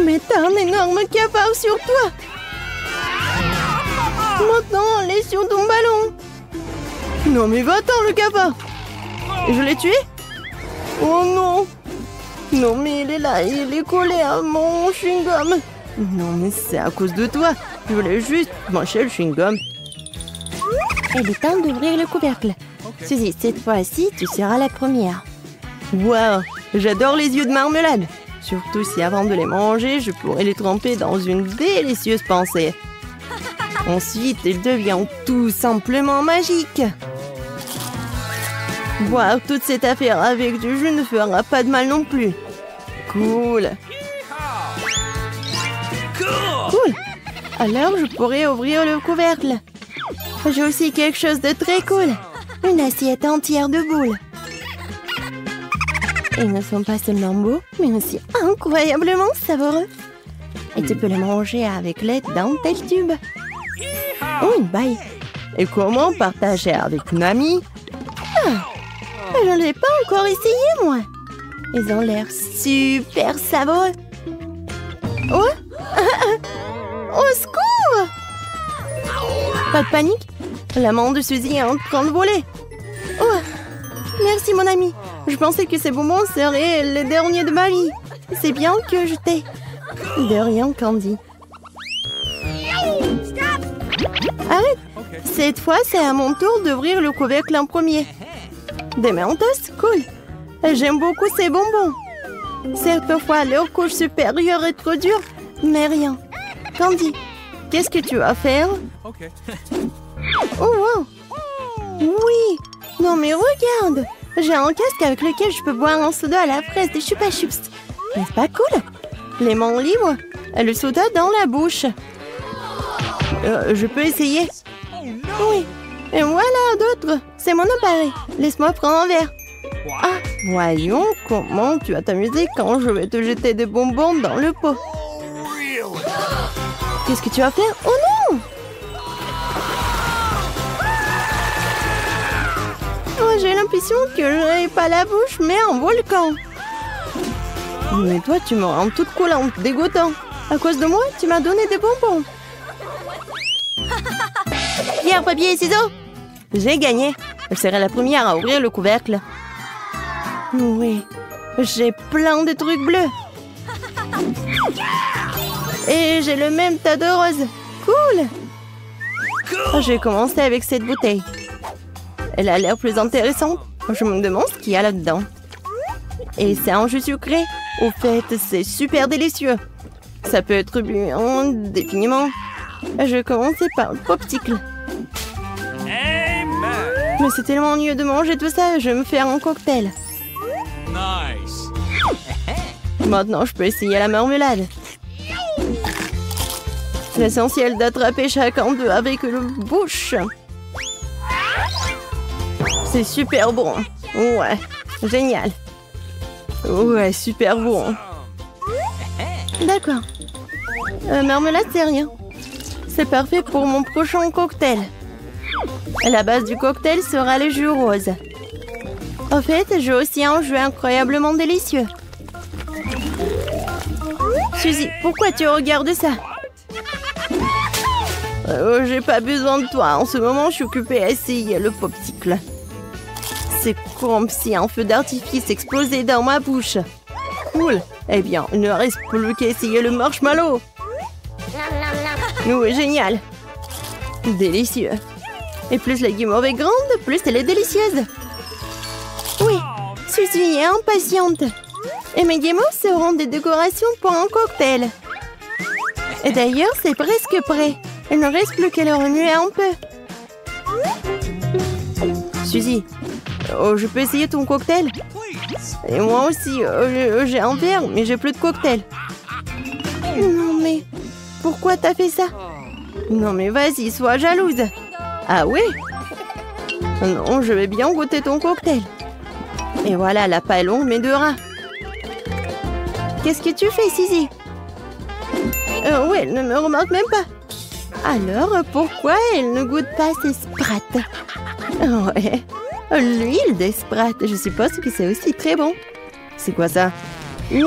Mais t'as un énorme cafard sur toi. Maintenant, elle est sur ton ballon. Non mais va-t'en le cafard. Je l'ai tué? Oh non. Non mais il est là, il est collé à mon chewing-gum. Non mais c'est à cause de toi. Je voulais juste manger le chewing-gum. Il est temps d'ouvrir le couvercle. Suzy, cette fois-ci, tu seras la première. Wow, j'adore les yeux de marmelade. Surtout si avant de les manger, je pourrais les tremper dans une délicieuse pensée. Ensuite, ils deviennent tout simplement magiques. Boire toute cette affaire avec du jus ne fera pas de mal non plus. Cool. Cool. Alors, je pourrais ouvrir le couvercle. J'ai aussi quelque chose de très cool. Une assiette entière de boules. Ils ne sont pas seulement beaux, mais aussi incroyablement savoureux. Et tu peux les manger avec l'aide d'un tel tube. Oh, une baille. Et comment partager avec une amie? Je ne l'ai pas encore essayé, moi. Ils ont l'air super savoureux. Oh, au secours! Pas de panique. La main de Suzy est en train de voler. Oh, merci, mon ami. Je pensais que ces bonbons seraient les derniers de ma vie. C'est bien que je t'ai. De rien, Candy. Arrête. Cette fois, c'est à mon tour d'ouvrir le couvercle en premier. Des Mentos, cool. J'aime beaucoup ces bonbons. Certes, parfois, leur couche supérieure est trop dure, mais rien. Candy, qu'est-ce que tu vas faire? Oh, wow. Oui. Non, mais regarde. J'ai un casque avec lequel je peux boire un soda à la fraise des Chupa Chups. N'est-ce pas cool? Les mains libres, le soda dans la bouche. Je peux essayer? Oui. Et voilà d'autres. C'est mon appareil. Laisse-moi prendre un verre. Ah, voyons comment tu vas t'amuser quand je vais te jeter des bonbons dans le pot. Qu'est-ce que tu vas faire? Oh non! Oh, j'ai l'impression que je n'ai pas la bouche, mais un volcan. Mais toi, tu me rends toute collante, dégoûtant. À cause de moi, tu m'as donné des bonbons. Pierre, papier et ciseaux. J'ai gagné. Je serai la première à ouvrir le couvercle. Oui, j'ai plein de trucs bleus. Et j'ai le même tas de roses. Cool. Je vais commencer avec cette bouteille. Elle a l'air plus intéressante. Je me demande ce qu'il y a là-dedans. Et c'est un jus sucré. Au fait, c'est super délicieux. Ça peut être bu indéfiniment. Je vais commencer par le popsicle. Mais c'est tellement mieux de manger tout ça. Je vais me faire un cocktail. Nice. Maintenant, je peux essayer la marmelade. C'est essentiel d'attraper chacun d'eux avec le bouche. C'est super bon. Ouais, génial. Ouais, super bon. D'accord. Marmelade, c'est rien. C'est parfait pour mon prochain cocktail. La base du cocktail sera le jus rose. En fait, j'ai aussi un jus incroyablement délicieux. Suzy, pourquoi tu regardes ça? J'ai pas besoin de toi. En ce moment, je suis occupée à essayer le popsicle. C'est comme si un feu d'artifice explosait dans ma bouche. Cool. Eh bien, il ne reste plus qu'à essayer le marshmallow. Oui, génial. Délicieux. Et plus la guimauve est grande, plus elle est délicieuse. Oui, Suzy est impatiente. Et mes guimauves seront des décorations pour un cocktail. Et d'ailleurs, c'est presque prêt. Il ne reste plus qu'à le remuer un peu. Suzy, je peux essayer ton cocktail? Et moi aussi, j'ai un verre, mais j'ai plus de cocktail. Non, mais pourquoi t'as fait ça? Non, mais vas-y, sois jalouse. Ah oui? Non, je vais bien goûter ton cocktail. Et voilà, la paille longue, mais de rat. Qu'est-ce que tu fais, Suzy? Oui, elle ne me remarque même pas. Alors, pourquoi elle ne goûte pas ses sprattes? Ouais, l'huile des sprattes, je suppose que c'est aussi très bon. C'est quoi ça? Ouais,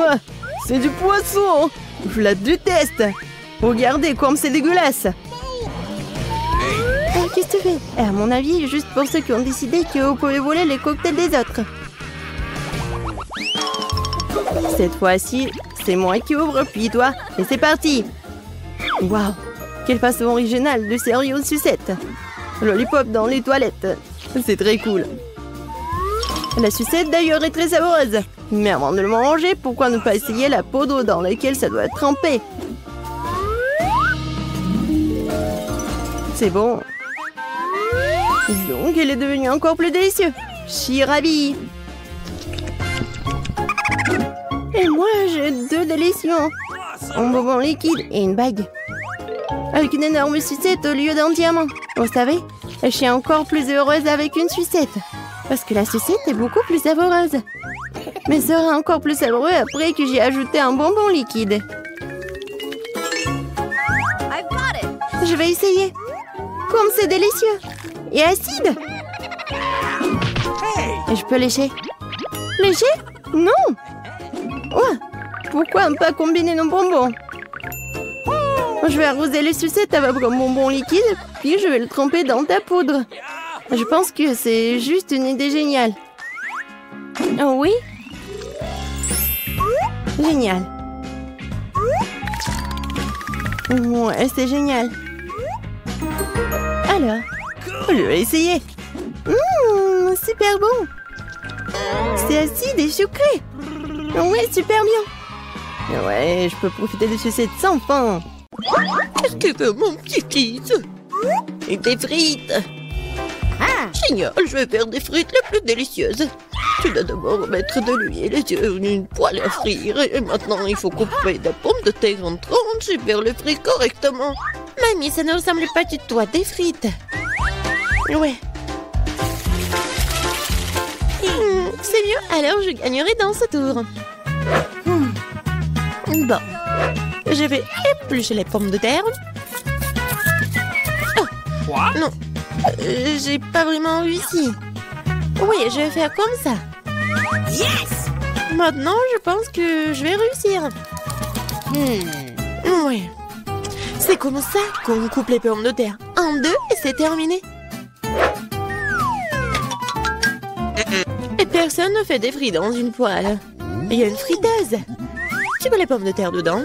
c'est du poisson. Je la déteste. Regardez comme c'est dégueulasse. Qu'est-ce que tu fais? À mon avis, juste pour ceux qui ont décidé que vous pouvez voler les cocktails des autres. Cette fois-ci, c'est moi qui ouvre, puis toi. Et c'est parti. Waouh, quelle façon originale de servir une sucette. Lollipop dans les toilettes. C'est très cool. La sucette d'ailleurs est très savoureuse. Mais avant de le manger, pourquoi ne pas essayer la poudre dans laquelle ça doit être trempé? C'est bon. Donc, elle est devenue encore plus délicieuse. Je suis ravie. Et moi, j'ai 2 délicieux. Un bonbon liquide et une bague. Avec une énorme sucette au lieu d'un diamant. Vous savez, je suis encore plus heureuse avec une sucette. Parce que la sucette est beaucoup plus savoureuse. Mais sera encore plus savoureux après que j'ai ajouté un bonbon liquide. Je vais essayer. Comme c'est délicieux. Et acide. Et je peux lécher. Lécher? Non. Ouais. Pourquoi ne pas combiner nos bonbons? Je vais arroser les sucettes avec un bonbon liquide, puis je vais le tremper dans ta poudre. Je pense que c'est juste une idée géniale. Oh oui? Génial. Ouais, c'est génial. Alors, je vais essayer. Super bon. C'est acide et sucré. Ouais, super bien. Ouais, je peux profiter de sucettes sans fin. Qu'est-ce que veut mon petit-fils? Et des frites. Génial, je vais faire des frites les plus délicieuses. Tu dois d'abord mettre de l'huile sur une poêle à frire. Et maintenant, il faut couper des pommes de terre en tranches et faire les frites correctement. Mamie, ça ne ressemble pas du tout à des frites. Ouais. C'est mieux, alors je gagnerai dans ce tour. Bon, je vais éplucher les pommes de terre. Oh, non, j'ai pas vraiment réussi. Oui, je vais faire comme ça. Yes! Maintenant, je pense que je vais réussir. Oui. C'est comme ça qu'on coupe les pommes de terre. En 2 et c'est terminé. Et personne ne fait des frites dans une poêle. Il y a une friteuse. Tu mets les pommes de terre dedans.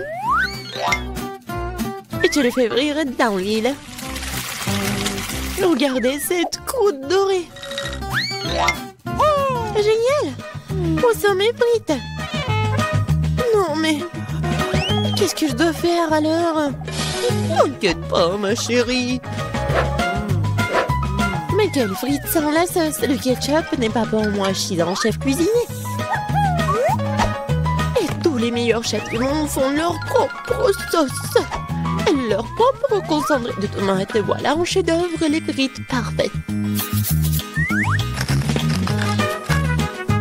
Et tu les fais frire dans l'huile. Regardez cette croûte dorée. Génial! Où sont mes frites? Non mais... qu'est-ce que je dois faire alors? T'inquiète pas, ma chérie. Mais quelle frite sans la sauce? Le ketchup n'est pas pour moi, je suis un chef cuisinier. Et tous les meilleurs chefs du monde font leur propre sauce. Leur propre concentré de tomates. Et voilà un chef-d'œuvre, les frites parfaites.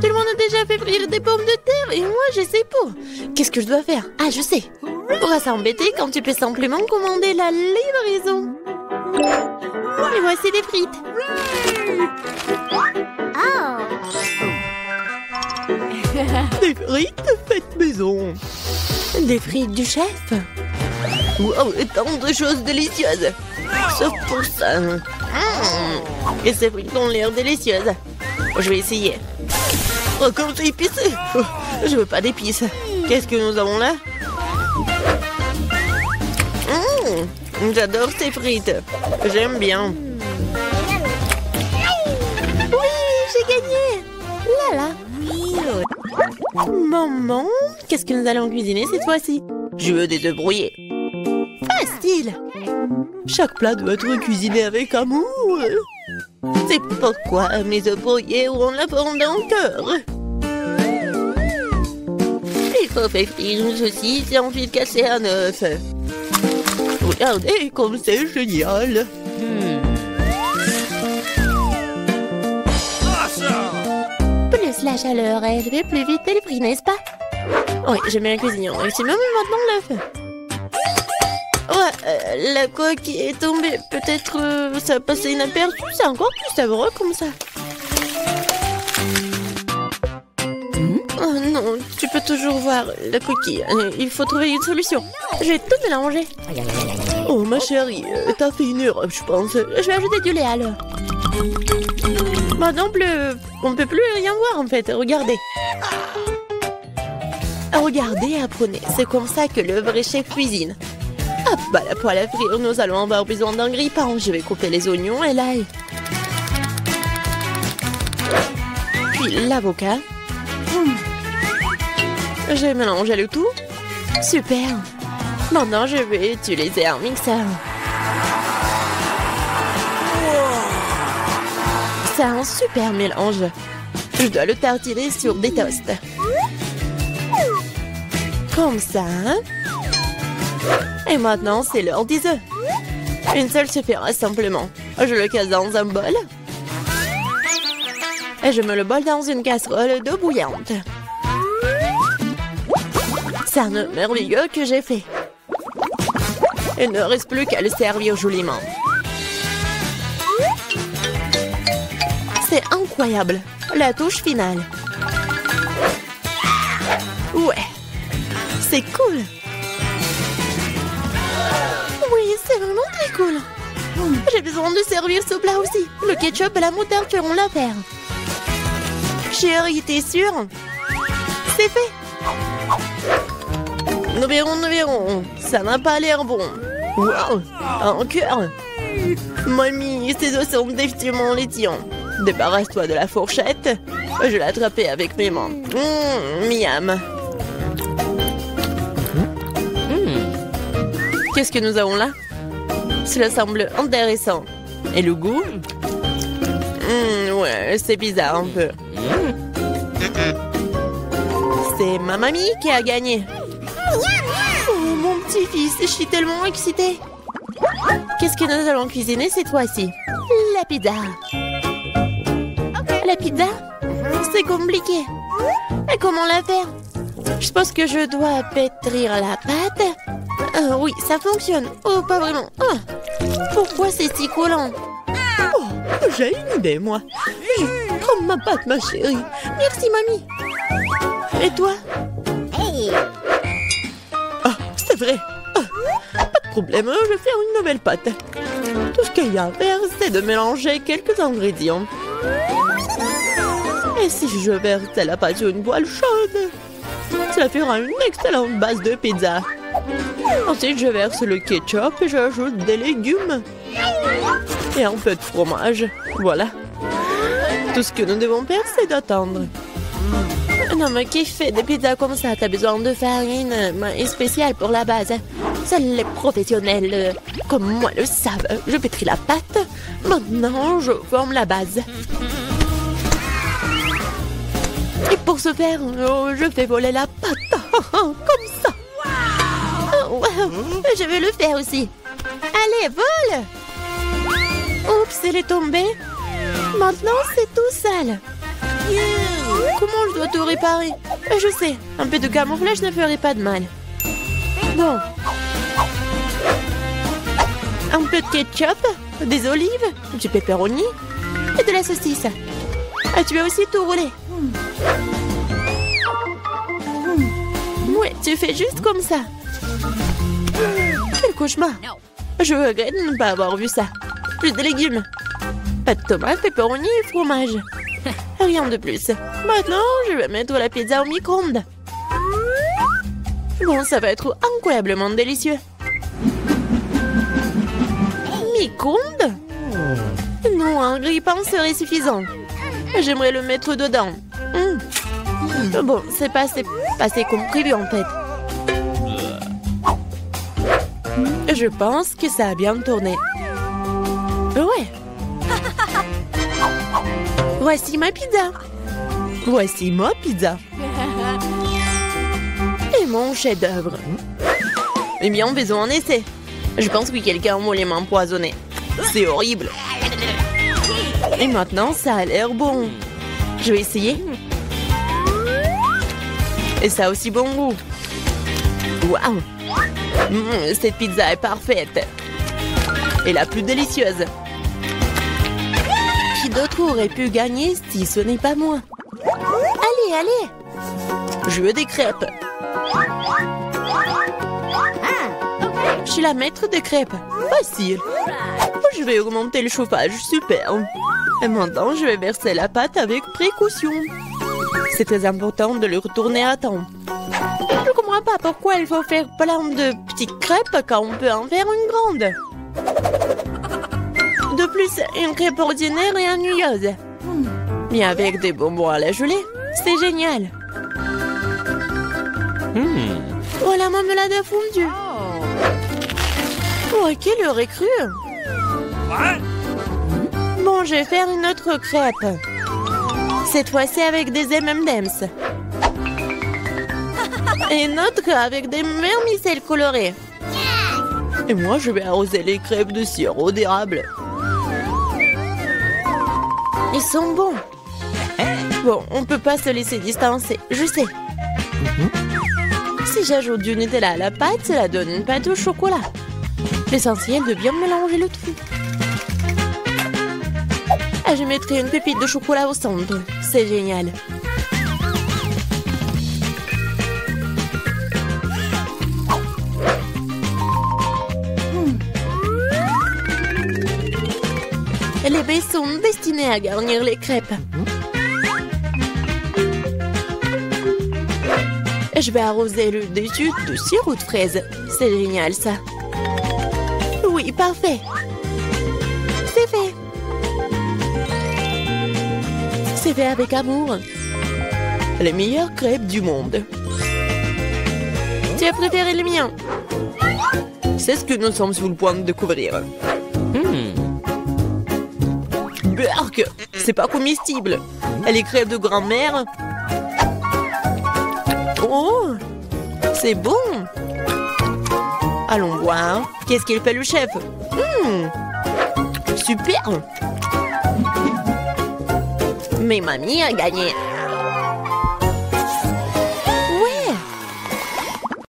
Tout le monde a déjà fait frire des pommes de terre et moi je sais pas. Qu'est-ce que je dois faire? Ah, je sais. Pourra s'embêter quand tu peux simplement commander la livraison. Et voici des frites. Des frites faites maison. Des frites du chef. Wow, tant de choses délicieuses. Sauf pour ça. Et ces frites ont l'air délicieuses. Je vais essayer. Oh, comme c'est épicé. Je veux pas d'épices. Qu'est-ce que nous avons là? J'adore ces frites. J'aime bien. Oui, j'ai gagné. Là là. Maman, qu'est-ce que nous allons cuisiner cette fois-ci? Je veux des œufs brouillés. Facile. Chaque plat doit être cuisiné avec amour. C'est pourquoi mes œufs brouillés auront la forme d'un cœur. Il faut faire frire une saucisse et ensuite casser un œuf. Regardez comme c'est génial. Plus la chaleur élevée, plus vite elle brille, n'est-ce pas? Oui, j'aime bien cuisiner au maximum, mais maintenant l'œuf. Ouais, la coque est tombée. Peut-être ça a passé inaperçu. C'est encore plus savoureux comme ça. Oh non, tu peux toujours voir la coquille. Il faut trouver une solution. Je vais tout mélanger. Oh ma chérie, t'as fait une erreur, je pense. Je vais ajouter du lait alors. Maintenant, on ne peut plus rien voir en fait. Regardez. Regardez, apprenez. C'est comme ça que le vrai chef cuisine. Hop, bah la poêle à frire, nous allons avoir besoin d'un grille-pain. Je vais couper les oignons et l'ail. puis l'avocat. J'ai mélangé le tout. Super. Maintenant, je vais utiliser un mixeur. C'est un super mélange. Je dois le tartiner sur des toasts. Comme ça. Et maintenant, c'est l'heure des œufs. Une seule suffira simplement. Je le casse dans un bol. Et je mets le bol dans une casserole d'eau bouillante. C'est un œuf merveilleux que j'ai fait. Il ne reste plus qu'à le servir joliment. C'est incroyable. La touche finale. Ouais. C'est cool. Oui, c'est vraiment très cool. J'ai besoin de servir ce plat aussi. Le ketchup et la moutarde feront l'affaire. Chérie, t'es sûre? C'est fait. Nous verrons. Ça n'a pas l'air bon. Wow, un cœur. Mamie, ces os sont définitivement laitillants. Débarrasse-toi de la fourchette. Je vais l'attraper avec mes mains. Miam. Qu'est-ce que nous avons là? Cela semble intéressant. Et le goût? Ouais, c'est bizarre un peu. C'est ma mamie qui a gagné. Oh, mon petit-fils, je suis tellement excitée. Qu'est-ce que nous allons cuisiner cette fois-ci? La pizza. La pizza? C'est compliqué. Et comment la faire? Je pense que je dois pétrir la pâte. Oui, ça fonctionne. Oh, pas vraiment. Pourquoi c'est si collant? Oh, j'ai une idée, moi. Prends ma pâte, ma chérie. Merci, mamie. Et toi? Ah, c'est vrai. Pas de problème, je vais faire une nouvelle pâte. Tout ce qu'il y a à faire, c'est de mélanger quelques ingrédients. Et si je verse la pâte sur une poêle chaude, cela fera une excellente base de pizza. Ensuite, je verse le ketchup et j'ajoute des légumes. Et un peu de fromage. Voilà. Tout ce que nous devons faire, c'est d'attendre. Non, mais qui fait des pizzas comme ça? T'as besoin de farine spéciale pour la base. Seuls les professionnels comme moi le savent. Je pétris la pâte. Maintenant, je forme la base. Et pour ce faire, je fais voler la pâte. Comme ça. Oh, wow. Je vais le faire aussi. Allez, vole! Oups, elle est tombée. Maintenant, c'est tout sale. Comment je dois tout réparer? Je sais, un peu de camouflage ne ferait pas de mal. Bon. Un peu de ketchup, des olives, du pepperoni et de la saucisse. Ah, tu as aussi tout roulé. Ouais, tu fais juste comme ça. Quel cauchemar. Je regrette de ne pas avoir vu ça. Plus de légumes. Pas de tomates, pepperoni et fromage. Rien de plus. Maintenant, je vais mettre la pizza au micro-ondes. Bon, ça va être incroyablement délicieux. Micro-ondes? Non, un grille-pain serait suffisant. J'aimerais le mettre dedans. Bon, c'est passé comme prévu en fait. Je pense que ça a bien tourné. Ouais. Voici ma pizza. Voici ma pizza. Et mon chef-d'œuvre. Eh bien, faisons un essai. Je pense que quelqu'un m'a les mains empoisonnées. C'est horrible. Et maintenant, ça a l'air bon. Je vais essayer. Et ça a aussi bon goût. Waouh! Cette pizza est parfaite. Et la plus délicieuse. Qui d'autre aurait pu gagner si ce n'est pas moi? Allez, allez! Je veux des crêpes. Je suis la maître de crêpes. Facile. Je vais augmenter le chauffage. Super. Et maintenant, je vais verser la pâte avec précaution. C'est très important de le retourner à temps. Je ne comprends pas pourquoi il faut faire plein de petites crêpes quand on peut en faire une grande. De plus, une crêpe ordinaire est ennuyeuse. Mais avec des bonbons à la gelée, c'est génial. Oh, la marmelade a fondu. Oh, qui l'aurait cru? Bon, je vais faire une autre crêpe. Cette fois-ci avec des M&M's. Et une autre avec des vermicelles colorées. Et moi, je vais arroser les crêpes de sirop d'érable. Ils sont bons. Bon, on peut pas se laisser distancer, je sais. Si j'ajoute du Nutella à la pâte, cela donne une pâte au chocolat. L'essentiel de bien mélanger le tout. Ah, je mettrai une pépite de chocolat au centre. C'est génial. Les baies sont destinées à garnir les crêpes. Je vais arroser le dessus de sirop de fraise. C'est génial, ça. Oui, parfait. C'est fait. C'est fait avec amour. Les meilleures crêpes du monde. Tu as préféré le mien? C'est ce que nous sommes sur le point de découvrir. Berk, c'est pas comestible. Les crêpes de grand-mère. Oh, c'est bon. Allons voir. Qu'est-ce qu'il fait le chef? Super. Mais mamie a gagné.